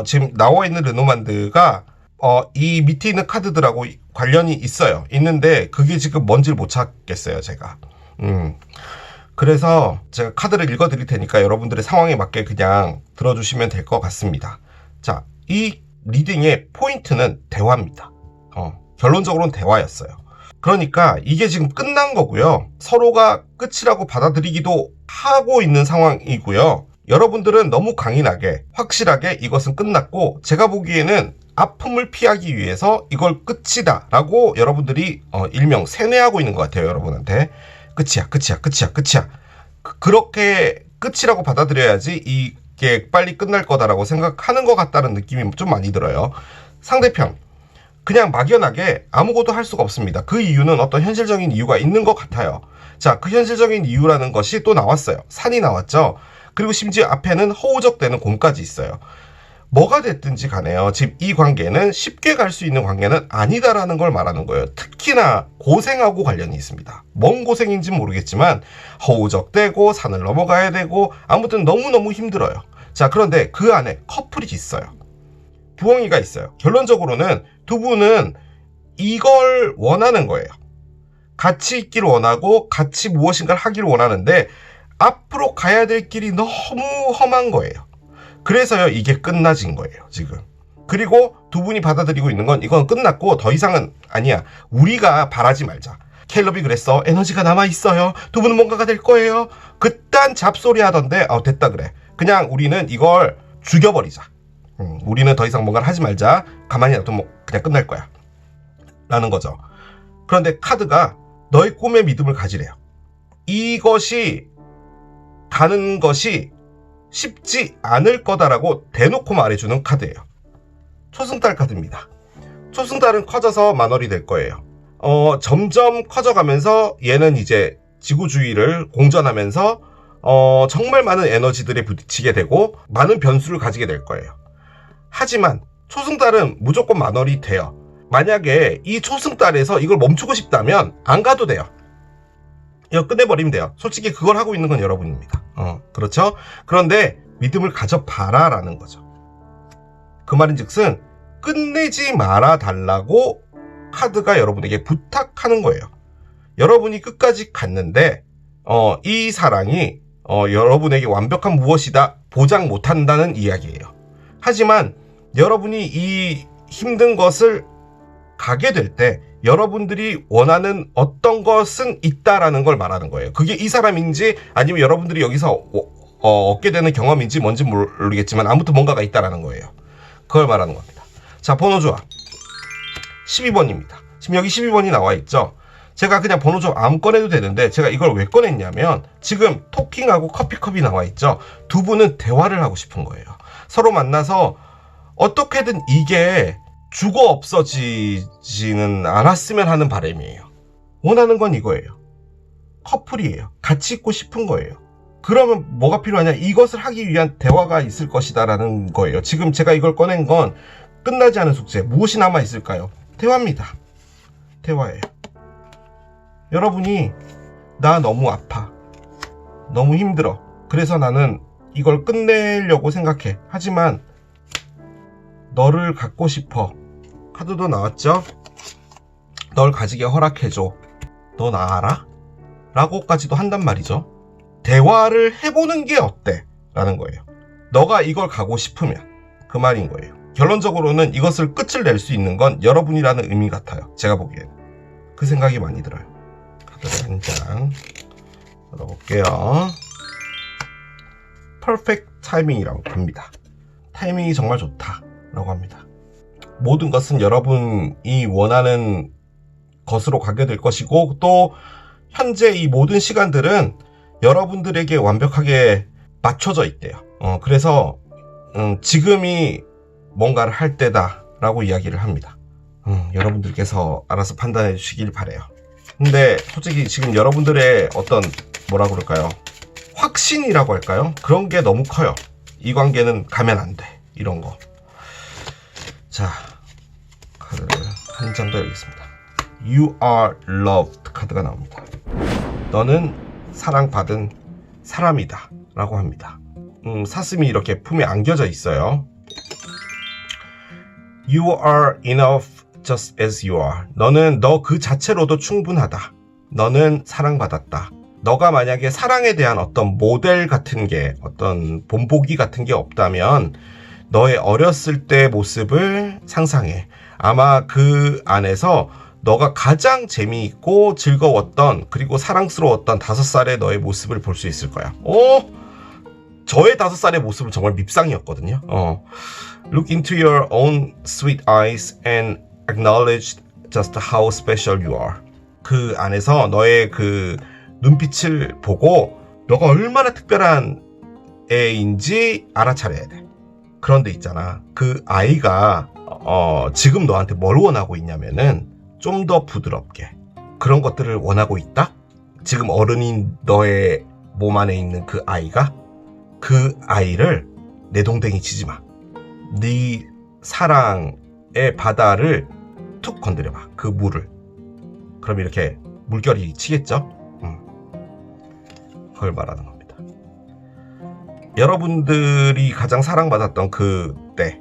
지금 나와 있는 르노만드가 이 밑에 있는 카드들하고 관련이 있는데 그게 지금 뭔지를 못 찾겠어요, 제가. 그래서 제가 카드를 읽어 드릴 테니까 여러분들의 상황에 맞게 그냥 들어주시면 될 것 같습니다. 자, 이 리딩의 포인트는 대화입니다. 결론적으로는 대화였어요. 그러니까 이게 지금 끝난 거고요. 서로가 끝이라고 받아들이기도 하고 있는 상황이고요. 여러분들은 너무 강인하게 확실하게 이것은 끝났고, 제가 보기에는 아픔을 피하기 위해서 이걸 끝이다 라고 여러분들이 일명 세뇌하고 있는 것 같아요. 여러분한테 끝이야. 그렇게 끝이라고 받아들여야지 이게 빨리 끝날 거다라고 생각하는 것 같다는 느낌이 좀 많이 들어요. 상대편 그냥 막연하게 아무것도 할 수가 없습니다. 그 이유는 어떤 현실적인 이유가 있는 것 같아요. 자, 그 현실적인 이유라는 것이 또 나왔어요. 산이 나왔죠. 그리고 심지어 앞에는 허우적대는 곰까지 있어요. 뭐가 됐든지 간에요. 지금 이 관계는 쉽게 갈 수 있는 관계는 아니다라는 걸 말하는 거예요. 특히나 고생하고 관련이 있습니다. 뭔 고생인지는 모르겠지만 허우적대고 산을 넘어가야 되고 아무튼 너무너무 힘들어요. 자, 그런데 그 안에 커플이 있어요. 부엉이가 있어요. 결론적으로는 두 분은 이걸 원하는 거예요. 같이 있기를 원하고 같이 무엇인가를 하기를 원하는데 앞으로 가야 될 길이 너무 험한 거예요. 그래서요, 이게 끝나진 거예요, 지금. 그리고 두 분이 받아들이고 있는 건 이건 끝났고 더 이상은 아니야. 우리가 바라지 말자. 캘럽이 그랬어. 에너지가 남아있어요. 두 분은 뭔가가 될 거예요. 그딴 잡소리 하던데 됐다 그래. 그냥 우리는 이걸 죽여버리자. 우리는 더 이상 뭔가를 하지 말자. 가만히 놔두면 그냥 끝날 거야. 라는 거죠. 그런데 카드가 너의 꿈의 믿음을 가지래요. 이것이 가는 것이 쉽지 않을 거다라고 대놓고 말해주는 카드예요. 초승달 카드입니다. 초승달은 커져서 만월이 될 거예요. 점점 커져가면서 얘는 이제 지구주위를 공전하면서 정말 많은 에너지들에 부딪히게 되고 많은 변수를 가지게 될 거예요. 하지만 초승달은 무조건 만월이 돼요. 만약에 이 초승달에서 이걸 멈추고 싶다면 안 가도 돼요. 이거 끝내버리면 돼요. 솔직히 그걸 하고 있는 건 여러분입니다. 그렇죠? 그런데 믿음을 가져봐라 라는 거죠. 그 말인즉슨 끝내지 말아 달라고 카드가 여러분에게 부탁하는 거예요. 여러분이 끝까지 갔는데 이 사랑이 여러분에게 완벽한 무엇이다 보장 못한다는 이야기예요. 하지만 여러분이 이 힘든 것을 가게 될 때 여러분들이 원하는 어떤 것은 있다라는 걸 말하는 거예요. 그게 이 사람인지 아니면 여러분들이 여기서 얻게 되는 경험인지 뭔지 모르겠지만 아무튼 뭔가가 있다라는 거예요. 그걸 말하는 겁니다. 자, 번호 조합 12번입니다. 지금 여기 12번이 나와 있죠. 제가 그냥 번호 조합 아무 꺼내도 되는데 제가 이걸 왜 꺼냈냐면 지금 토킹하고 커피컵이 나와 있죠. 두 분은 대화를 하고 싶은 거예요. 서로 만나서 어떻게든 이게 죽어 없어지지는 않았으면 하는 바람이에요. 원하는 건 이거예요. 커플이에요. 같이 있고 싶은 거예요. 그러면 뭐가 필요하냐? 이것을 하기 위한 대화가 있을 것이다 라는 거예요. 지금 제가 이걸 꺼낸 건 끝나지 않은 숙제. 무엇이 남아있을까요? 대화입니다. 대화예요. 여러분이 나 너무 아파. 너무 힘들어. 그래서 나는 이걸 끝내려고 생각해. 하지만 너를 갖고 싶어. 카드도 나왔죠? 널 가지게 허락해줘. 너 나 알아? 라고까지도 한단 말이죠. 대화를 해보는 게 어때? 라는 거예요. 너가 이걸 가고 싶으면 그 말인 거예요. 결론적으로는 이것을 끝을 낼 수 있는 건 여러분이라는 의미 같아요. 제가 보기엔 그 생각이 많이 들어요. 카드를 한 장 열어볼게요. 퍼펙트 타이밍이라고 합니다. 타이밍이 정말 좋다 라고 합니다. 모든 것은 여러분이 원하는 것으로 가게 될 것이고 또 현재 이 모든 시간들은 여러분들에게 완벽하게 맞춰져 있대요. 그래서 지금이 뭔가를 할 때다 라고 이야기를 합니다. 여러분들께서 알아서 판단해 주시길 바래요. 근데 솔직히 지금 여러분들의 어떤 뭐라 그럴까요? 확신이라고 할까요? 그런 게 너무 커요. 이 관계는 가면 안 돼. 이런 거. 자, 카드를 한 장 더 열겠습니다. You are loved 카드가 나옵니다. 너는 사랑받은 사람이다 라고 합니다. 사슴이 이렇게 품에 안겨져 있어요. You are enough just as you are. 너는 너 그 자체로도 충분하다. 너는 사랑받았다. 너가 만약에 사랑에 대한 어떤 모델 같은 게 어떤 본보기 같은 게 없다면 너의 어렸을 때 모습을 상상해. 아마 그 안에서 너가 가장 재미있고 즐거웠던 그리고 사랑스러웠던 5살의 너의 모습을 볼 수 있을 거야. 저의 5살의 모습은 정말 밉상이었거든요. Look into your own sweet eyes and acknowledge just how special you are. 그 안에서 너의 그 눈빛을 보고 너가 얼마나 특별한 애인지 알아차려야 돼. 그런데 있잖아. 그 아이가 지금 너한테 뭘 원하고 있냐면은 좀 더 부드럽게 그런 것들을 원하고 있다? 지금 어른인 너의 몸 안에 있는 그 아이가 그 아이를 내 동댕이 치지 마. 네 사랑의 바다를 툭 건드려봐. 그 물을. 그럼 이렇게 물결이 치겠죠? 그걸 말하는 겁니다. 여러분들이 가장 사랑받았던 그때,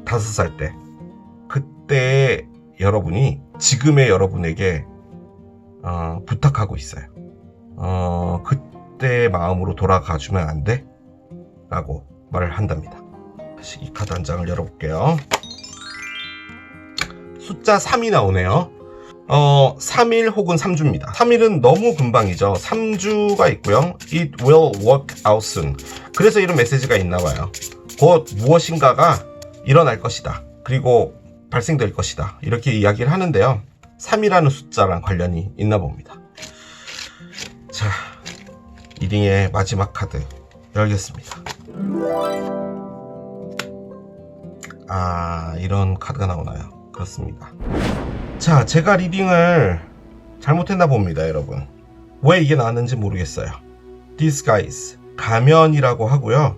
5살 때, 그때 여러분이 지금의 여러분에게 부탁하고 있어요. 그때 마음으로 돌아가주면 안 돼? 라고 말을 한답니다. 다시 이 카드 한 장을 열어볼게요. 숫자 3이 나오네요. 3일 혹은 3주입니다. 3일은 너무 금방이죠. 3주가 있고요. It will work out soon. 그래서 이런 메시지가 있나봐요. 곧 무엇인가가 일어날 것이다. 그리고 발생될 것이다. 이렇게 이야기를 하는데요. 3이라는 숫자랑 관련이 있나 봅니다. 자, 리딩의 마지막 카드 열겠습니다. 이런 카드가 나오나요? 그렇습니다. 자, 제가 리딩을 잘못했나 봅니다, 여러분. 왜 이게 나왔는지 모르겠어요. Disguise, 가면이라고 하고요.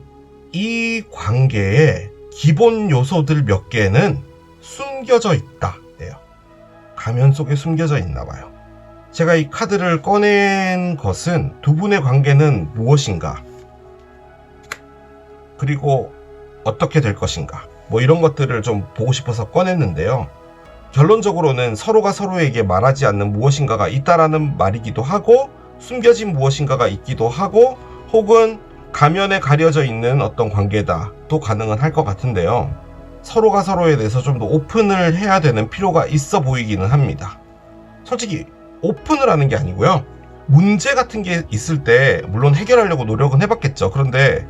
이 관계에 기본 요소들 몇 개는 숨겨져 있다. 네요. 가면 속에 숨겨져 있나 봐요. 제가 이 카드를 꺼낸 것은 두 분의 관계는 무엇인가, 그리고 어떻게 될 것인가, 뭐 이런 것들을 좀 보고 싶어서 꺼냈는데요. 결론적으로는 서로가 서로에게 말하지 않는 무엇인가가 있다라는 말이기도 하고, 숨겨진 무엇인가가 있기도 하고, 혹은 가면에 가려져 있는 어떤 관계다 또 가능은 할 것 같은데요. 서로가 서로에 대해서 좀 더 오픈을 해야 되는 필요가 있어 보이기는 합니다. 솔직히 오픈을 하는 게 아니고요. 문제 같은 게 있을 때 물론 해결하려고 노력은 해봤겠죠. 그런데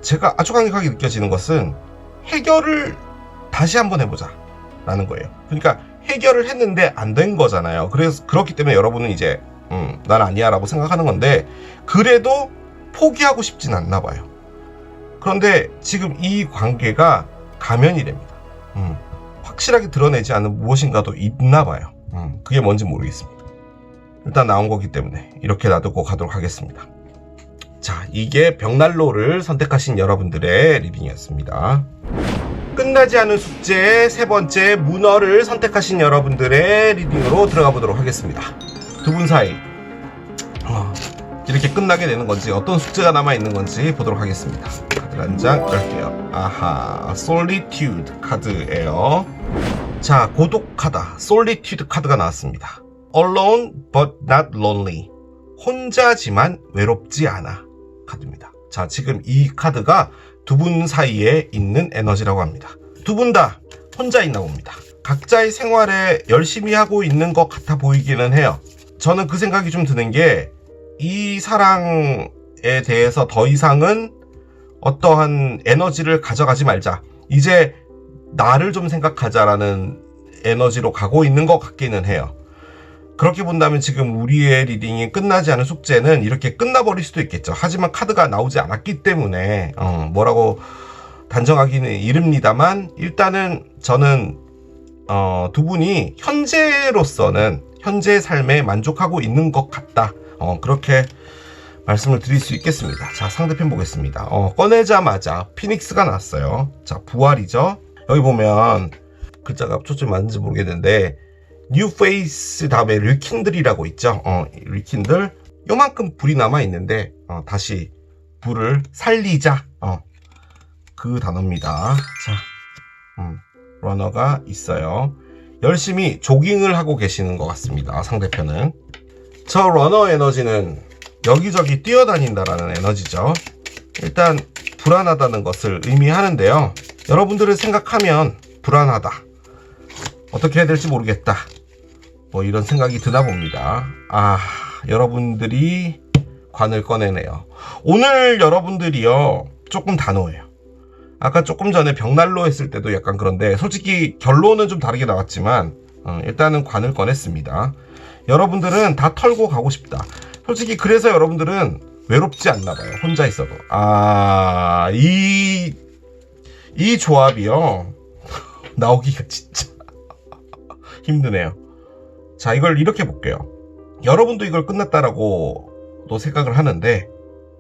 제가 아주 강력하게 느껴지는 것은 해결을 다시 한번 해보자 라는 거예요. 그러니까 해결을 했는데 안 된 거잖아요. 그래서 그렇기 때문에 여러분은 이제 난 아니야 라고 생각하는 건데, 그래도 포기하고 싶진 않나 봐요. 그런데 지금 이 관계가 가면이랍니다. 확실하게 드러내지 않은 무엇인가도 있나 봐요. 그게 뭔지 모르겠습니다. 일단 나온 거기 때문에 이렇게 놔두고 가도록 하겠습니다. 자, 이게 벽난로를 선택하신 여러분들의 리딩이었습니다. 끝나지 않은 숙제 세 번째, 문어를 선택하신 여러분들의 리딩으로 들어가 보도록 하겠습니다. 두 분 사이 이렇게 끝나게 되는 건지, 어떤 숙제가 남아있는 건지 보도록 하겠습니다. 카드 한 장 열게요. 아하, Solitude 카드예요. 자, 고독하다, Solitude 카드가 나왔습니다. Alone but not lonely, 혼자지만 외롭지 않아 카드입니다. 자, 지금 이 카드가 두 분 사이에 있는 에너지라고 합니다. 두 분 다 혼자 있나 봅니다. 각자의 생활에 열심히 하고 있는 것 같아 보이기는 해요. 저는 그 생각이 좀 드는 게, 이 사랑에 대해서 더 이상은 어떠한 에너지를 가져가지 말자, 이제 나를 좀 생각하자라는 에너지로 가고 있는 것 같기는 해요. 그렇게 본다면 지금 우리의 리딩이 끝나지 않은 숙제는 이렇게 끝나버릴 수도 있겠죠. 하지만 카드가 나오지 않았기 때문에 뭐라고 단정하기는 이릅니다만, 일단은 저는 두 분이 현재로서는 현재의 삶에 만족하고 있는 것 같다, 그렇게 말씀을 드릴 수 있겠습니다. 자, 상대편 보겠습니다. 꺼내자마자 피닉스가 나왔어요. 자, 부활이죠. 여기 보면 글자가 초점이 맞는지 모르겠는데 뉴 페이스 다음에 리킨들이라고 있죠. 리킨들, 요만큼 불이 남아 있는데 다시 불을 살리자, 그 단어입니다. 자, 러너가 있어요. 열심히 조깅을 하고 계시는 것 같습니다. 상대편은. 저 러너 에너지는 여기저기 뛰어다닌다라는 에너지죠. 일단 불안하다는 것을 의미하는데요. 여러분들을 생각하면 불안하다, 어떻게 해야 될지 모르겠다, 뭐 이런 생각이 드나 봅니다. 여러분들이 관을 꺼내네요. 오늘 여러분들이요, 조금 단호해요. 아까 조금 전에 벽난로 했을 때도 약간 그런데, 솔직히 결론은 좀 다르게 나왔지만 일단은 관을 꺼냈습니다. 여러분들은 다 털고 가고 싶다. 솔직히 그래서 여러분들은 외롭지 않나 봐요. 혼자 있어도. 이 조합이요 나오기가 진짜 힘드네요. 자, 이걸 이렇게 볼게요. 여러분도 이걸 끝났다라고 또 생각을 하는데,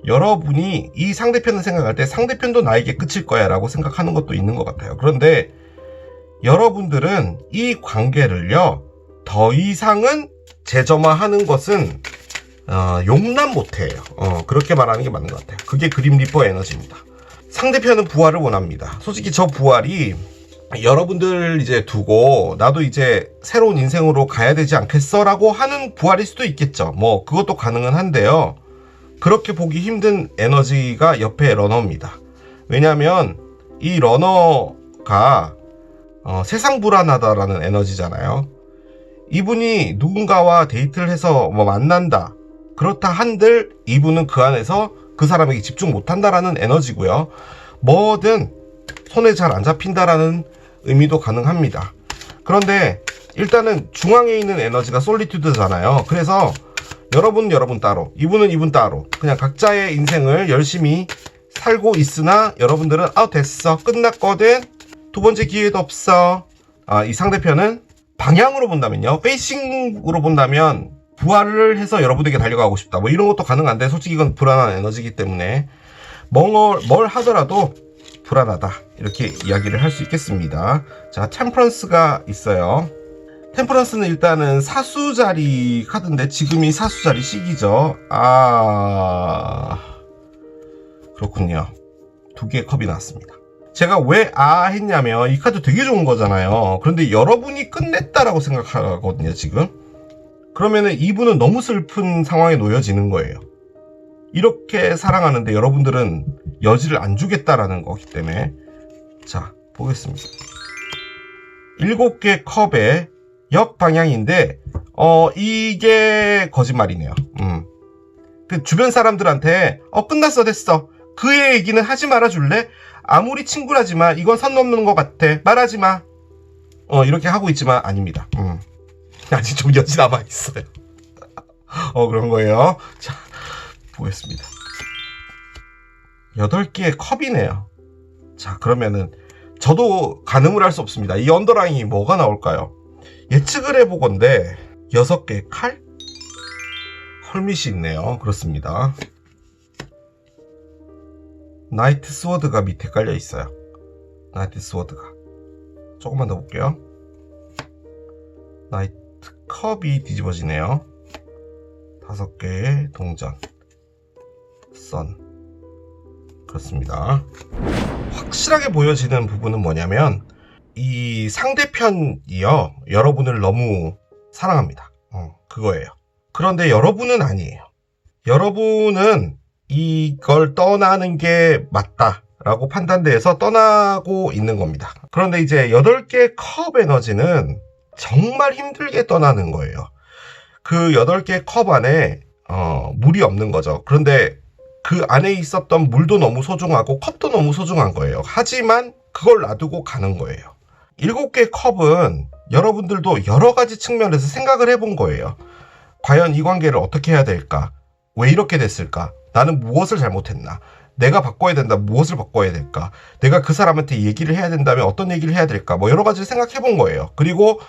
여러분이 이 상대편을 생각할 때 상대편도 나에게 끝일 거야 라고 생각하는 것도 있는 것 같아요. 그런데 여러분들은 이 관계를요, 더 이상은 재점화하는 것은 용납 못해요. 그렇게 말하는 게 맞는 것 같아요. 그게 그림 리퍼 에너지입니다. 상대편은 부활을 원합니다. 솔직히 저 부활이 여러분들 이제 두고 나도 이제 새로운 인생으로 가야 되지 않겠어 라고 하는 부활일 수도 있겠죠. 뭐 그것도 가능은 한데요, 그렇게 보기 힘든 에너지가 옆에 러너입니다. 왜냐하면 이 러너가 세상 불안하다라는 에너지잖아요. 이분이 누군가와 데이트를 해서 뭐 만난다, 그렇다 한들 이분은 그 안에서 그 사람에게 집중 못한다라는 에너지고요. 뭐든 손에 잘 안 잡힌다라는 의미도 가능합니다. 그런데 일단은 중앙에 있는 에너지가 솔리튜드잖아요. 그래서 여러분 따로, 이분은 이분 따로, 그냥 각자의 인생을 열심히 살고 있으나 여러분들은 됐어, 끝났거든, 두 번째 기회도 없어. 이 상대편은 방향으로 본다면요, 페이싱으로 본다면 부활을 해서 여러분에게 달려가고 싶다, 뭐 이런 것도 가능한데 솔직히 이건 불안한 에너지이기 때문에 뭘 하더라도 불안하다, 이렇게 이야기를 할 수 있겠습니다. 자, 템퍼런스가 있어요. 템퍼런스는 일단은 사수자리 카드인데 지금이 사수자리 시기죠. 그렇군요. 2개의 컵이 나왔습니다. 제가 왜 했냐면 이 카드 되게 좋은 거잖아요. 그런데 여러분이 끝냈다라고 생각하거든요, 지금. 그러면은 이분은 너무 슬픈 상황에 놓여지는 거예요. 이렇게 사랑하는데 여러분들은 여지를 안 주겠다라는 거기 때문에. 자, 보겠습니다. 7개 컵의 역방향인데 이게 거짓말이네요. 그 주변 사람들한테 끝났어, 됐어, 그의 얘기는 하지 말아줄래? 아무리 친구라지만 이건 선 넘는 것 같아, 말하지 마. 이렇게 하고 있지만 아닙니다. 아직 좀 여지 남아있어요. 그런 거예요. 자, 보겠습니다. 8개의 컵이네요. 자, 그러면은 저도 가늠을 할 수 없습니다. 이 언더라인이 뭐가 나올까요? 예측을 해보건데 6개의 칼? 헐밋이 있네요. 그렇습니다. 나이트 스워드가 밑에 깔려 있어요. 나이트 스워드가. 조금만 더 볼게요. 나이트 컵이 뒤집어지네요. 5개의 동전. 선. 그렇습니다. 확실하게 보여지는 부분은 뭐냐면 이 상대편이요, 여러분을 너무 사랑합니다. 그거예요. 그런데 여러분은 아니에요. 여러분은 이걸 떠나는 게 맞다라고 판단돼서 떠나고 있는 겁니다. 그런데 이제 8개의 컵 에너지는 정말 힘들게 떠나는 거예요. 그 8개의 컵 안에 물이 없는 거죠. 그런데 그 안에 있었던 물도 너무 소중하고 컵도 너무 소중한 거예요. 하지만 그걸 놔두고 가는 거예요. 7개의 컵은 여러분들도 여러 가지 측면에서 생각을 해본 거예요. 과연 이 관계를 어떻게 해야 될까? 왜 이렇게 됐을까? 나는 무엇을 잘못했나? 내가 바꿔야 된다, 무엇을 바꿔야 될까? 내가 그 사람한테 얘기를 해야 된다면 어떤 얘기를 해야 될까? 뭐 여러 가지를 생각해 본 거예요. 그리고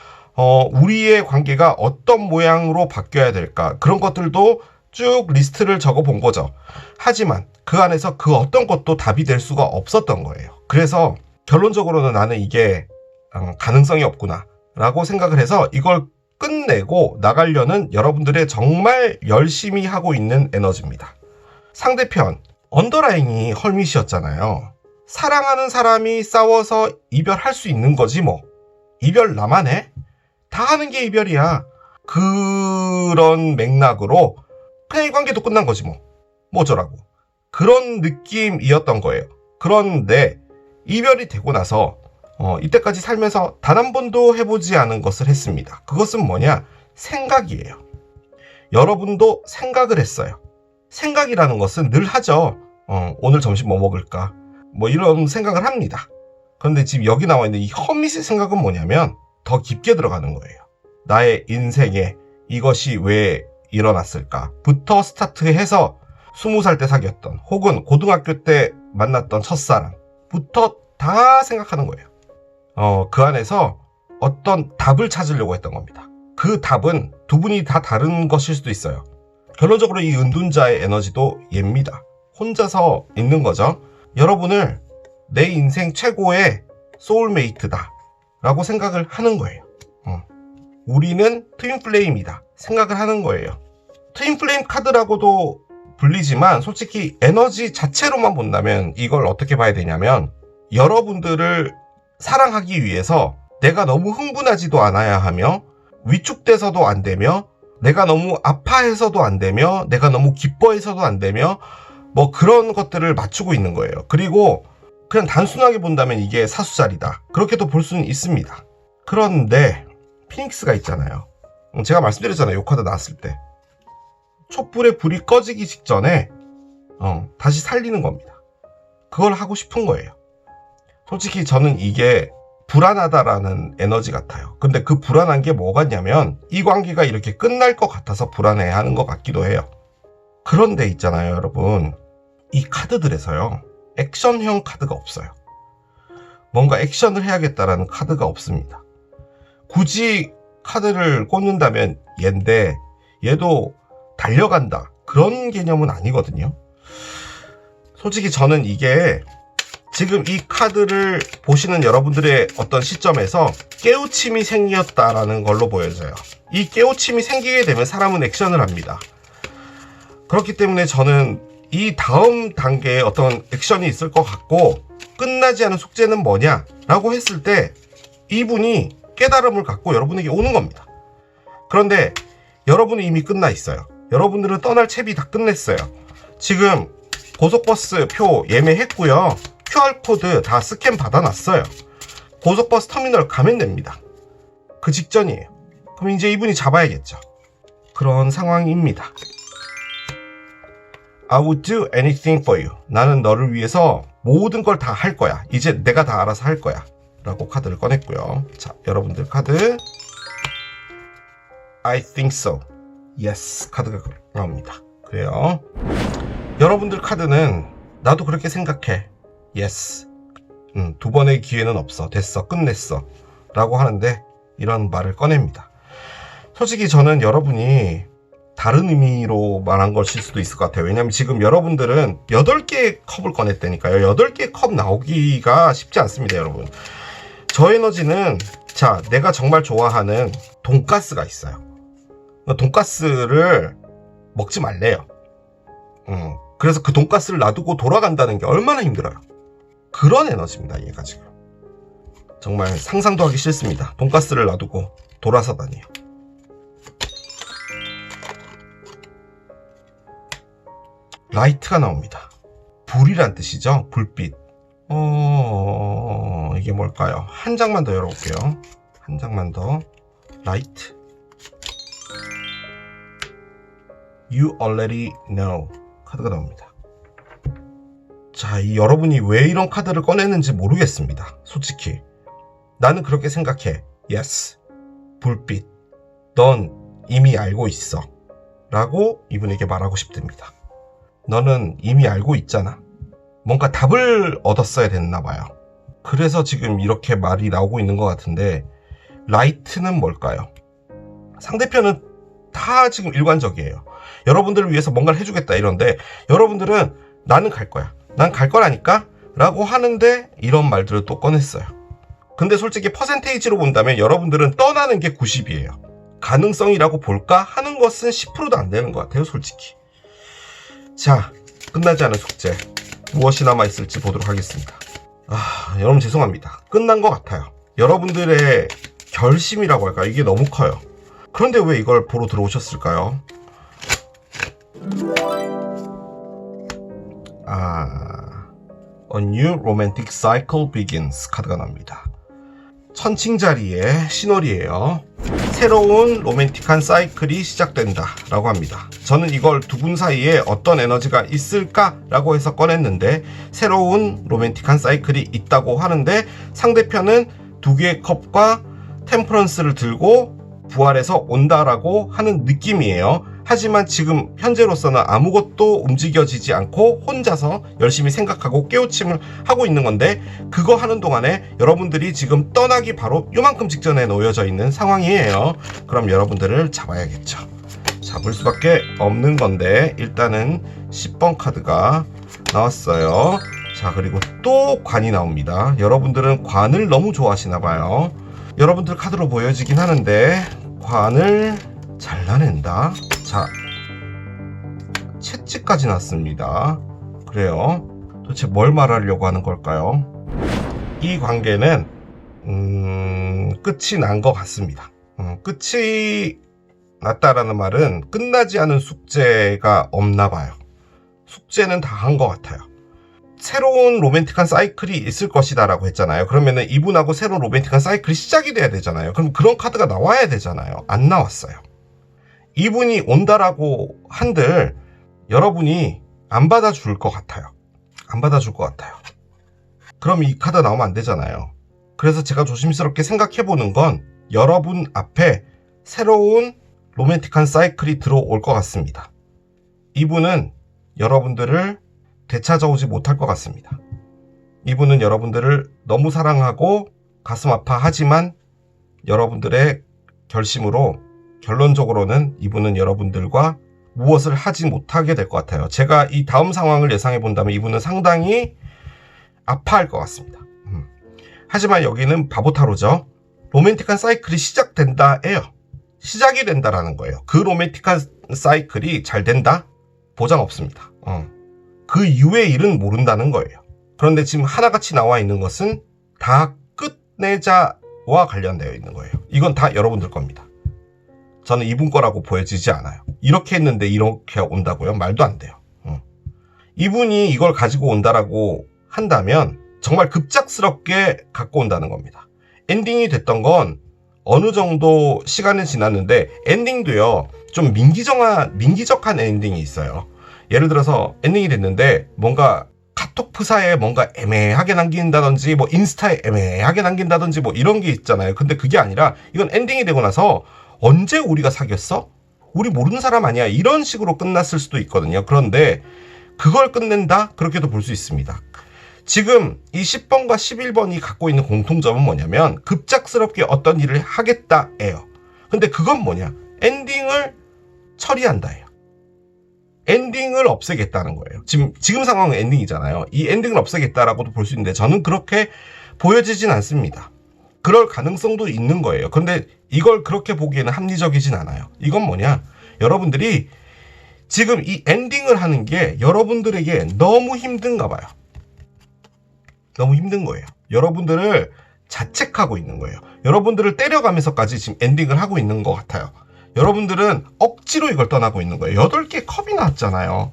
우리의 관계가 어떤 모양으로 바뀌어야 될까? 그런 것들도 쭉 리스트를 적어 본 거죠. 하지만 그 안에서 그 어떤 것도 답이 될 수가 없었던 거예요. 그래서 결론적으로는 나는 이게 가능성이 없구나 라고 생각을 해서 이걸 끝내고 나가려는 여러분들의 정말 열심히 하고 있는 에너지입니다. 상대편 언더라인이 헐밋이었잖아요. 사랑하는 사람이 싸워서 이별할 수 있는 거지 뭐. 이별 나만 해? 다 하는 게 이별이야. 그런 맥락으로 그냥 이 관계도 끝난 거지 뭐. 뭐 어쩌라고. 그런 느낌이었던 거예요. 그런데 이별이 되고 나서 이때까지 살면서 단 한 번도 해보지 않은 것을 했습니다. 그것은 뭐냐? 생각이에요. 여러분도 생각을 했어요. 생각이라는 것은 늘 하죠. 오늘 점심 뭐 먹을까? 뭐 이런 생각을 합니다. 그런데 지금 여기 나와 있는 이 허밋의 생각은 뭐냐면 더 깊게 들어가는 거예요. 나의 인생에 이것이 왜 일어났을까? 부터 스타트해서 20살 때 사귀었던 혹은 고등학교 때 만났던 첫사랑부터 다 생각하는 거예요. 그 안에서 어떤 답을 찾으려고 했던 겁니다. 그 답은 두 분이 다 다른 것일 수도 있어요. 결론적으로 이 은둔자의 에너지도 얘입니다. 혼자서 있는 거죠. 여러분을 내 인생 최고의 소울메이트다 라고 생각을 하는 거예요. 우리는 트윈플레임이다 생각을 하는 거예요. 트윈플레임 카드라고도 불리지만 솔직히 에너지 자체로만 본다면 이걸 어떻게 봐야 되냐면, 여러분들을 사랑하기 위해서 내가 너무 흥분하지도 않아야 하며, 위축돼서도 안 되며, 내가 너무 아파해서도 안 되며, 내가 너무 기뻐해서도 안 되며, 뭐 그런 것들을 맞추고 있는 거예요. 그리고 그냥 단순하게 본다면 이게 사수자리다 그렇게도 볼 수는 있습니다. 그런데 피닉스가 있잖아요. 제가 말씀드렸잖아요. 요 카드 나왔을 때 촛불에 불이 꺼지기 직전에 다시 살리는 겁니다. 그걸 하고 싶은 거예요. 솔직히 저는 이게 불안하다라는 에너지 같아요. 근데 그 불안한 게 뭐 같냐면, 이 관계가 이렇게 끝날 것 같아서 불안해하는 것 같기도 해요. 그런데 있잖아요 여러분, 이 카드들에서요 액션형 카드가 없어요. 뭔가 액션을 해야겠다라는 카드가 없습니다. 굳이 카드를 꽂는다면 얘인데 얘도 달려간다 그런 개념은 아니거든요. 솔직히 저는 이게 지금 이 카드를 보시는 여러분들의 어떤 시점에서 깨우침이 생겼다라는 걸로 보여져요. 이 깨우침이 생기게 되면 사람은 액션을 합니다. 그렇기 때문에 저는 이 다음 단계에 어떤 액션이 있을 것 같고, 끝나지 않은 숙제는 뭐냐 라고 했을 때 이분이 깨달음을 갖고 여러분에게 오는 겁니다. 그런데 여러분이 이미 끝나 있어요. 여러분들은 떠날 채비 다 끝냈어요. 지금 고속버스 표 예매했고요. QR코드 다 스캔 받아놨어요. 고속버스 터미널 가면 됩니다. 그 직전이에요. 그럼 이제 이분이 잡아야겠죠. 그런 상황입니다. I would do anything for you. 나는 너를 위해서 모든 걸 다 할 거야. 이제 내가 다 알아서 할 거야. 라고 카드를 꺼냈고요. 자, 여러분들 카드 I think so. Yes. 카드가 나옵니다. 그래요. 여러분들 카드는 나도 그렇게 생각해. Yes. 두 번의 기회는 없어. 됐어. 끝냈어. 라고 하는데 이런 말을 꺼냅니다. 솔직히 저는 여러분이 다른 의미로 말한 것일 수도 있을 것 같아요. 왜냐면 지금 여러분들은 8개의 컵을 꺼냈다니까요. 8개의 컵 나오기가 쉽지 않습니다, 여러분. 저 에너지는, 자, 내가 정말 좋아하는 돈가스가 있어요. 돈가스를 먹지 말래요. 그래서 그 돈가스를 놔두고 돌아간다는 게 얼마나 힘들어요. 그런 에너지입니다, 얘가 지금. 정말 상상도 하기 싫습니다. 돈가스를 놔두고 돌아서다니요. 라이트가 나옵니다. 불이란 뜻이죠. 불빛. 이게 뭘까요? 한 장만 더 열어볼게요. 한 장만 더. 라이트. You already know. 카드가 나옵니다. 자, 이 여러분이 왜 이런 카드를 꺼내는지 모르겠습니다. 솔직히. 나는 그렇게 생각해. Yes. 불빛. 넌 이미 알고 있어. 라고 이분에게 말하고 싶답니다. 너는 이미 알고 있잖아. 뭔가 답을 얻었어야 됐나 봐요. 그래서 지금 이렇게 말이 나오고 있는 것 같은데, 라이트는 뭘까요? 상대편은 다 지금 일관적이에요. 여러분들을 위해서 뭔가를 해주겠다 이런데, 여러분들은 나는 갈 거야. 난 갈 거라니까? 라고 하는데 이런 말들을 또 꺼냈어요. 근데 솔직히 퍼센테이지로 본다면 여러분들은 떠나는 게 90이에요. 가능성이라고 볼까 하는 것은 10%도 안 되는 것 같아요, 솔직히. 자, 끝나지 않은 숙제 무엇이 남아있을지 보도록 하겠습니다. 여러분 죄송합니다. 끝난 것 같아요. 여러분들의 결심이라고 할까요? 이게 너무 커요. 그런데 왜 이걸 보러 들어오셨을까요? A new romantic cycle begins 카드가 나옵니다. 천칭자리의 신월이에요. 새로운 로맨틱한 사이클이 시작된다 라고 합니다. 저는 이걸 두 분 사이에 어떤 에너지가 있을까 라고 해서 꺼냈는데, 새로운 로맨틱한 사이클이 있다고 하는데 상대편은 두 개의 컵과 템퍼런스를 들고 부활해서 온다라고 하는 느낌이에요. 하지만 지금 현재로서는 아무것도 움직여지지 않고 혼자서 열심히 생각하고 깨우침을 하고 있는 건데, 그거 하는 동안에 여러분들이 지금 떠나기 바로 요만큼 직전에 놓여져 있는 상황이에요. 그럼 여러분들을 잡아야겠죠. 잡을 수밖에 없는 건데, 일단은 10번 카드가 나왔어요. 자, 그리고 또 관이 나옵니다. 여러분들은 관을 너무 좋아하시나봐요. 여러분들 카드로 보여지긴 하는데 관을 잘라낸다. 자, 채찍까지 났습니다. 그래요. 도대체 뭘 말하려고 하는 걸까요? 이 관계는 끝이 난 것 같습니다. 끝이 났다라는 말은 끝나지 않은 숙제가 없나 봐요. 숙제는 다 한 것 같아요. 새로운 로맨틱한 사이클이 있을 것이다 라고 했잖아요. 그러면은 이분하고 새로운 로맨틱한 사이클이 시작이 돼야 되잖아요. 그럼 그런 카드가 나와야 되잖아요. 안 나왔어요. 이분이 온다라고 한들 여러분이 안 받아줄 것 같아요. 안 받아줄 것 같아요. 그럼 이 카드 나오면 안 되잖아요. 그래서 제가 조심스럽게 생각해보는 건 여러분 앞에 새로운 로맨틱한 사이클이 들어올 것 같습니다. 이분은 여러분들을 되찾아오지 못할 것 같습니다. 이분은 여러분들을 너무 사랑하고 가슴 아파하지만 여러분들의 결심으로 결론적으로는 이분은 여러분들과 무엇을 하지 못하게 될 것 같아요. 제가 이 다음 상황을 예상해 본다면 이분은 상당히 아파할 것 같습니다. 하지만 여기는 바보타로죠. 로맨틱한 사이클이 시작된다예요. 시작이 된다라는 거예요. 그 로맨틱한 사이클이 잘 된다? 보장 없습니다. 그 이후의 일은 모른다는 거예요. 그런데 지금 하나같이 나와 있는 것은 다 끝내자와 관련되어 있는 거예요. 이건 다 여러분들 겁니다. 저는 이분 거라고 보여지지 않아요. 이렇게 했는데 이렇게 온다고요? 말도 안 돼요. 이분이 이걸 가지고 온다라고 한다면 정말 급작스럽게 갖고 온다는 겁니다. 엔딩이 됐던 건 어느 정도 시간이 지났는데 엔딩도요 좀 민기적한 엔딩이 있어요. 예를 들어서 엔딩이 됐는데 뭔가 카톡 프사에 뭔가 애매하게 남긴다든지 뭐 인스타에 애매하게 남긴다든지 뭐 이런 게 있잖아요. 근데 그게 아니라 이건 엔딩이 되고 나서 언제 우리가 사귀었어? 우리 모르는 사람 아니야? 이런 식으로 끝났을 수도 있거든요. 그런데 그걸 끝낸다? 그렇게도 볼 수 있습니다. 지금 이 10번과 11번이 갖고 있는 공통점은 뭐냐면 급작스럽게 어떤 일을 하겠다예요. 근데 그건 뭐냐? 엔딩을 처리한다예요. 엔딩을 없애겠다는 거예요. 지금 상황은 엔딩이잖아요. 이 엔딩을 없애겠다라고도 볼 수 있는데 저는 그렇게 보여지진 않습니다. 그럴 가능성도 있는 거예요. 그런데 이걸 그렇게 보기에는 합리적이진 않아요. 이건 뭐냐? 여러분들이 지금 이 엔딩을 하는 게 여러분들에게 너무 힘든가 봐요. 너무 힘든 거예요. 여러분들을 자책하고 있는 거예요. 여러분들을 때려가면서까지 지금 엔딩을 하고 있는 것 같아요. 여러분들은 억지로 이걸 떠나고 있는 거예요. 8개의 컵이 나왔잖아요.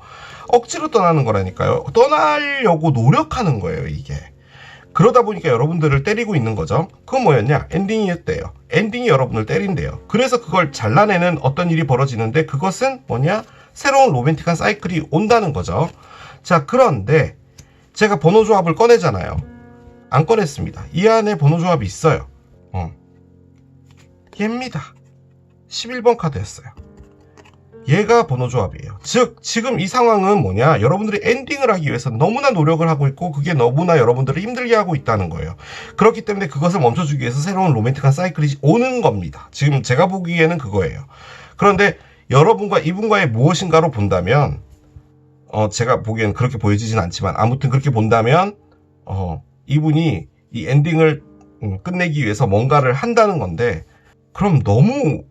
억지로 떠나는 거라니까요. 떠나려고 노력하는 거예요, 이게. 그러다 보니까 여러분들을 때리고 있는 거죠. 그건 뭐였냐? 엔딩이었대요. 엔딩이 여러분을 때린대요. 그래서 그걸 잘라내는 어떤 일이 벌어지는데 그것은 뭐냐? 새로운 로맨틱한 사이클이 온다는 거죠. 자, 그런데 제가 번호 조합을 꺼내잖아요. 안 꺼냈습니다. 이 안에 번호 조합이 있어요. 얘입니다. 11번 카드였어요. 얘가 번호 조합이에요. 즉 지금 이 상황은 뭐냐, 여러분들이 엔딩을 하기 위해서 너무나 노력을 하고 있고 그게 너무나 여러분들을 힘들게 하고 있다는 거예요. 그렇기 때문에 그것을 멈춰주기 위해서 새로운 로맨틱한 사이클이 오는 겁니다. 지금 제가 보기에는 그거예요. 그런데 여러분과 이분과의 무엇인가로 본다면 제가 보기에는 그렇게 보여지진 않지만 아무튼 그렇게 본다면 이분이 이 엔딩을 끝내기 위해서 뭔가를 한다는 건데, 그럼 너무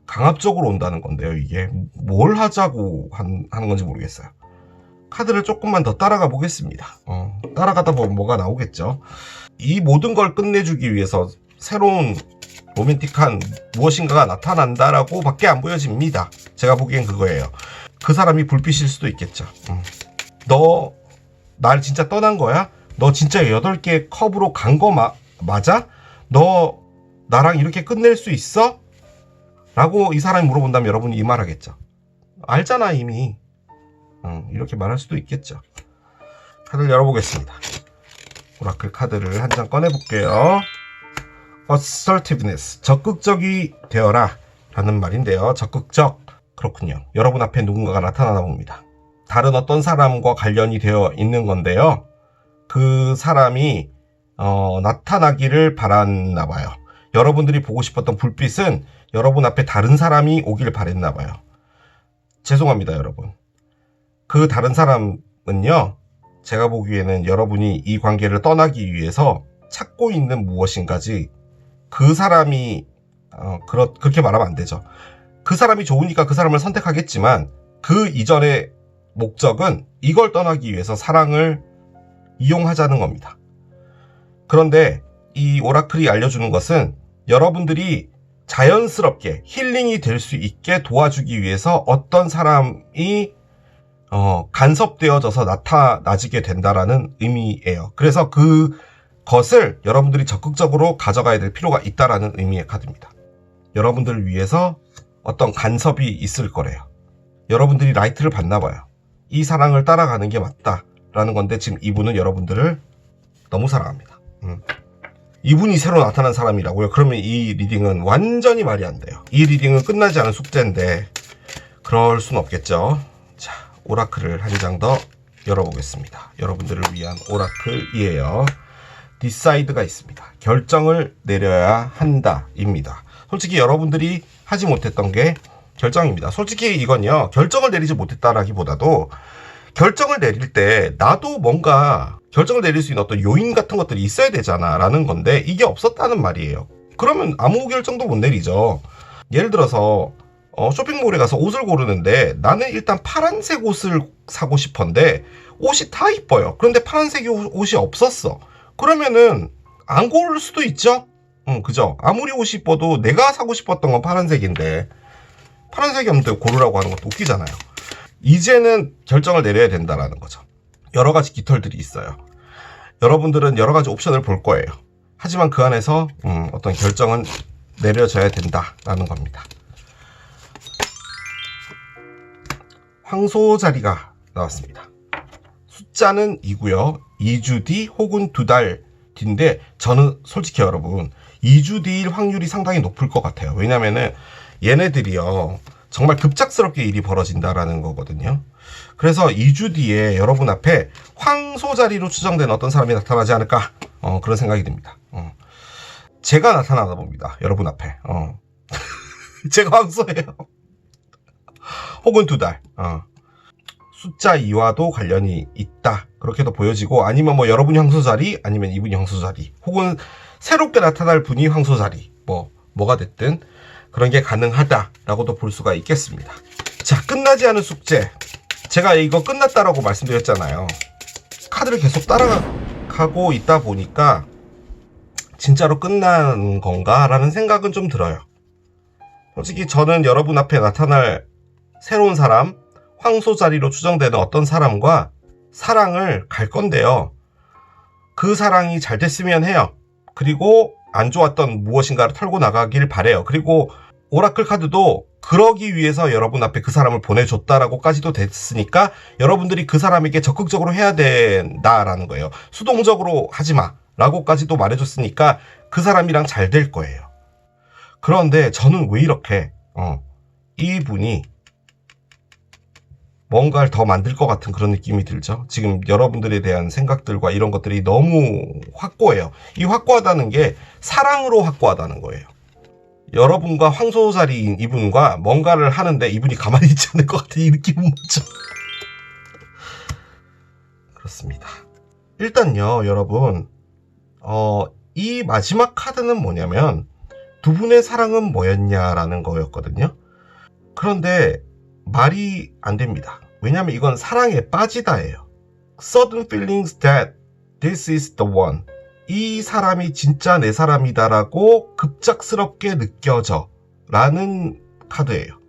강압적으로 온다는 건데요. 이게 뭘 하자고 하는 건지 모르겠어요. 카드를 조금만 더 따라가 보겠습니다. 따라가다 보면 뭐가 나오겠죠. 이 모든 걸 끝내주기 위해서 새로운 로맨틱한 무엇인가가 나타난다라고 밖에 안 보여집니다. 제가 보기엔 그거예요. 그 사람이 불빛일 수도 있겠죠. 너 날 진짜 떠난 거야? 너 진짜 8개 컵으로 간 거 맞아? 너 나랑 이렇게 끝낼 수 있어? 라고 이 사람이 물어본다면 여러분이 이 말 하겠죠. 알잖아 이미. 이렇게 말할 수도 있겠죠. 카드를 열어보겠습니다. 오라클 카드를 한 장 꺼내볼게요. assertiveness, 적극적이 되어라 라는 말인데요. 적극적, 그렇군요. 여러분 앞에 누군가가 나타나나 봅니다. 다른 어떤 사람과 관련이 되어 있는 건데요. 그 사람이 나타나기를 바랐나 봐요. 여러분들이 보고 싶었던 불빛은 여러분 앞에 다른 사람이 오길 바랬나 봐요. 죄송합니다, 여러분. 그 다른 사람은요, 제가 보기에는 여러분이 이 관계를 떠나기 위해서 찾고 있는 무엇인가지, 그 사람이 그렇게 말하면 안 되죠. 그 사람이 좋으니까 그 사람을 선택하겠지만 그 이전의 목적은 이걸 떠나기 위해서 사랑을 이용하자는 겁니다. 그런데 이 오라클이 알려주는 것은 여러분들이 자연스럽게 힐링이 될 수 있게 도와주기 위해서 어떤 사람이 간섭되어져서 나타나지게 된다라는 의미예요. 그래서 그것을 여러분들이 적극적으로 가져가야 될 필요가 있다라는 의미의 카드입니다. 여러분들을 위해서 어떤 간섭이 있을 거래요. 여러분들이 라이트를 받나 봐요. 이 사랑을 따라가는 게 맞다라는 건데, 지금 이분은 여러분들을 너무 사랑합니다. 이분이 새로 나타난 사람이라고요? 그러면 이 리딩은 완전히 말이 안 돼요. 이 리딩은 끝나지 않은 숙제인데 그럴 순 없겠죠. 자, 오라클을 한 장 더 열어보겠습니다. 여러분들을 위한 오라클이에요. 디사이드가 있습니다. 결정을 내려야 한다 입니다. 솔직히 여러분들이 하지 못했던 게 결정입니다. 솔직히 이건요, 결정을 내리지 못했다라기보다도 결정을 내릴 때 나도 뭔가 결정을 내릴 수 있는 어떤 요인 같은 것들이 있어야 되잖아 라는 건데, 이게 없었다는 말이에요. 그러면 아무 결정도 못 내리죠. 예를 들어서 쇼핑몰에 가서 옷을 고르는데 나는 일단 파란색 옷을 사고 싶었는데 옷이 다 이뻐요. 그런데 파란색 옷이 없었어. 그러면은 안 고를 수도 있죠. 그죠? 아무리 옷이 이뻐도 내가 사고 싶었던 건 파란색인데 파란색이 없는데 고르라고 하는 것도 웃기잖아요. 이제는 결정을 내려야 된다라는 거죠. 여러 가지 깃털들이 있어요. 여러분들은 여러 가지 옵션을 볼 거예요. 하지만 그 안에서 어떤 결정은 내려져야 된다라는 겁니다. 황소 자리가 나왔습니다. 숫자는 2고요. 2주 뒤 혹은 2달 뒤인데, 저는 솔직히 여러분 2주 뒤일 확률이 상당히 높을 것 같아요. 왜냐면은 얘네들이요, 정말 급작스럽게 일이 벌어진다라는 거거든요. 그래서 2주 뒤에 여러분 앞에 황소 자리로 추정된 어떤 사람이 나타나지 않을까, 그런 생각이 듭니다. 제가 나타나다 봅니다. 여러분 앞에. 제가 황소예요. 혹은 2달. 숫자 2와도 관련이 있다, 그렇게도 보여지고, 아니면 뭐 여러분이 황소 자리, 아니면 이분이 황소 자리, 혹은 새롭게 나타날 분이 황소 자리, 뭐가 됐든 그런 게 가능하다라고도 볼 수가 있겠습니다. 자, 끝나지 않은 숙제. 제가 이거 끝났다라고 말씀드렸잖아요. 카드를 계속 따라가고 있다 보니까 진짜로 끝난 건가 라는 생각은 좀 들어요. 솔직히 저는 여러분 앞에 나타날 새로운 사람, 황소 자리로 추정되는 어떤 사람과 사랑을 갈 건데요. 그 사랑이 잘 됐으면 해요. 그리고 안 좋았던 무엇인가를 털고 나가길 바래요. 그리고 오라클 카드도 그러기 위해서 여러분 앞에 그 사람을 보내줬다라고까지도 됐으니까 여러분들이 그 사람에게 적극적으로 해야 된다라는 거예요. 수동적으로 하지마 라고까지도 말해줬으니까 그 사람이랑 잘 될 거예요. 그런데 저는 왜 이렇게 이분이 뭔가를 더 만들 것 같은 그런 느낌이 들죠. 지금 여러분들에 대한 생각들과 이런 것들이 너무 확고해요. 이 확고하다는 게 사랑으로 확고하다는 거예요. 여러분과 황소자리인 이분과 뭔가를 하는데 이분이 가만히 있지 않을 것 같은 이 느낌은 뭐죠? 그렇습니다. 일단요, 여러분, 이 마지막 카드는 뭐냐면 두 분의 사랑은 뭐였냐라는 거였거든요. 그런데 말이 안 됩니다. 왜냐면 이건 사랑에 빠지다예요. Sudden feelings that this is the one. 이 사람이 진짜 내 사람이다라고 급작스럽게 느껴져 라는 카드예요.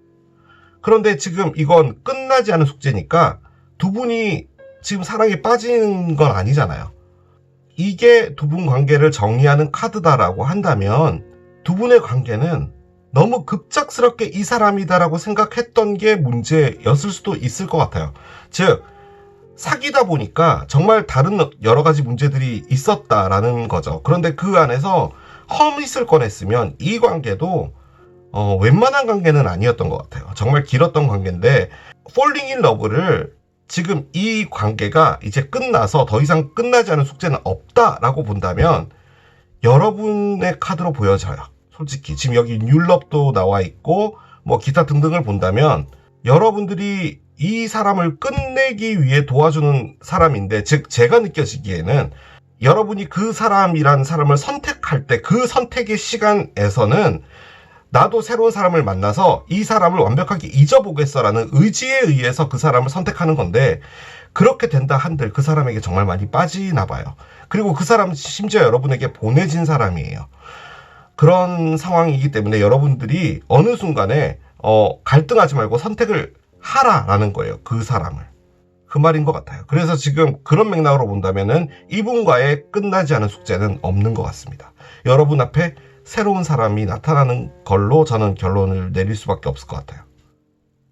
그런데 지금 이건 끝나지 않은 숙제니까 두 분이 지금 사랑에 빠지는 건 아니잖아요. 이게 두 분 관계를 정리하는 카드다라고 한다면 두 분의 관계는 너무 급작스럽게 이 사람이다라고 생각했던 게 문제였을 수도 있을 것 같아요. 즉, 사귀다 보니까 정말 다른 여러 가지 문제들이 있었다라는 거죠. 그런데 그 안에서 험잇을 꺼냈으면 이 관계도 웬만한 관계는 아니었던 것 같아요. 정말 길었던 관계인데 Falling in Love를 지금 이 관계가 이제 끝나서 더 이상 끝나지 않은 숙제는 없다라고 본다면 여러분의 카드로 보여져요. 솔직히 지금 여기 뉴럽도 나와 있고 뭐 기타 등등을 본다면 여러분들이 이 사람을 끝내기 위해 도와주는 사람인데, 즉 제가 느껴지기에는 여러분이 그 사람이란 사람을 선택할 때 그 선택의 시간에서는 나도 새로운 사람을 만나서 이 사람을 완벽하게 잊어보겠어라는 의지에 의해서 그 사람을 선택하는 건데, 그렇게 된다 한들 그 사람에게 정말 많이 빠지나 봐요. 그리고 그 사람은 심지어 여러분에게 보내진 사람이에요. 그런 상황이기 때문에 여러분들이 어느 순간에 갈등하지 말고 선택을 하라라는 거예요. 그 사람을. 그 말인 것 같아요. 그래서 지금 그런 맥락으로 본다면은 이분과의 끝나지 않은 숙제는 없는 것 같습니다. 여러분 앞에 새로운 사람이 나타나는 걸로 저는 결론을 내릴 수밖에 없을 것 같아요.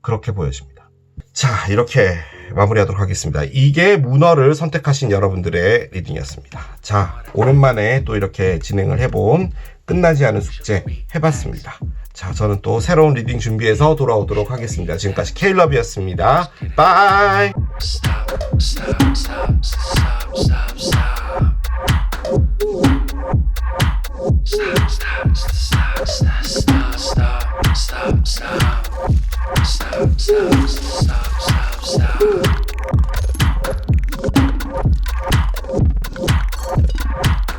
그렇게 보여집니다. 자, 이렇게 마무리하도록 하겠습니다. 이게 문어를 선택하신 여러분들의 리딩이었습니다. 자, 오랜만에 또 이렇게 진행을 해본 끝나지 않은 숙제 해봤습니다. 자, 저는 또 새로운 리딩 준비해서 돌아오도록 하겠습니다. 지금까지 케일럽이었습니다. 바이! Stop.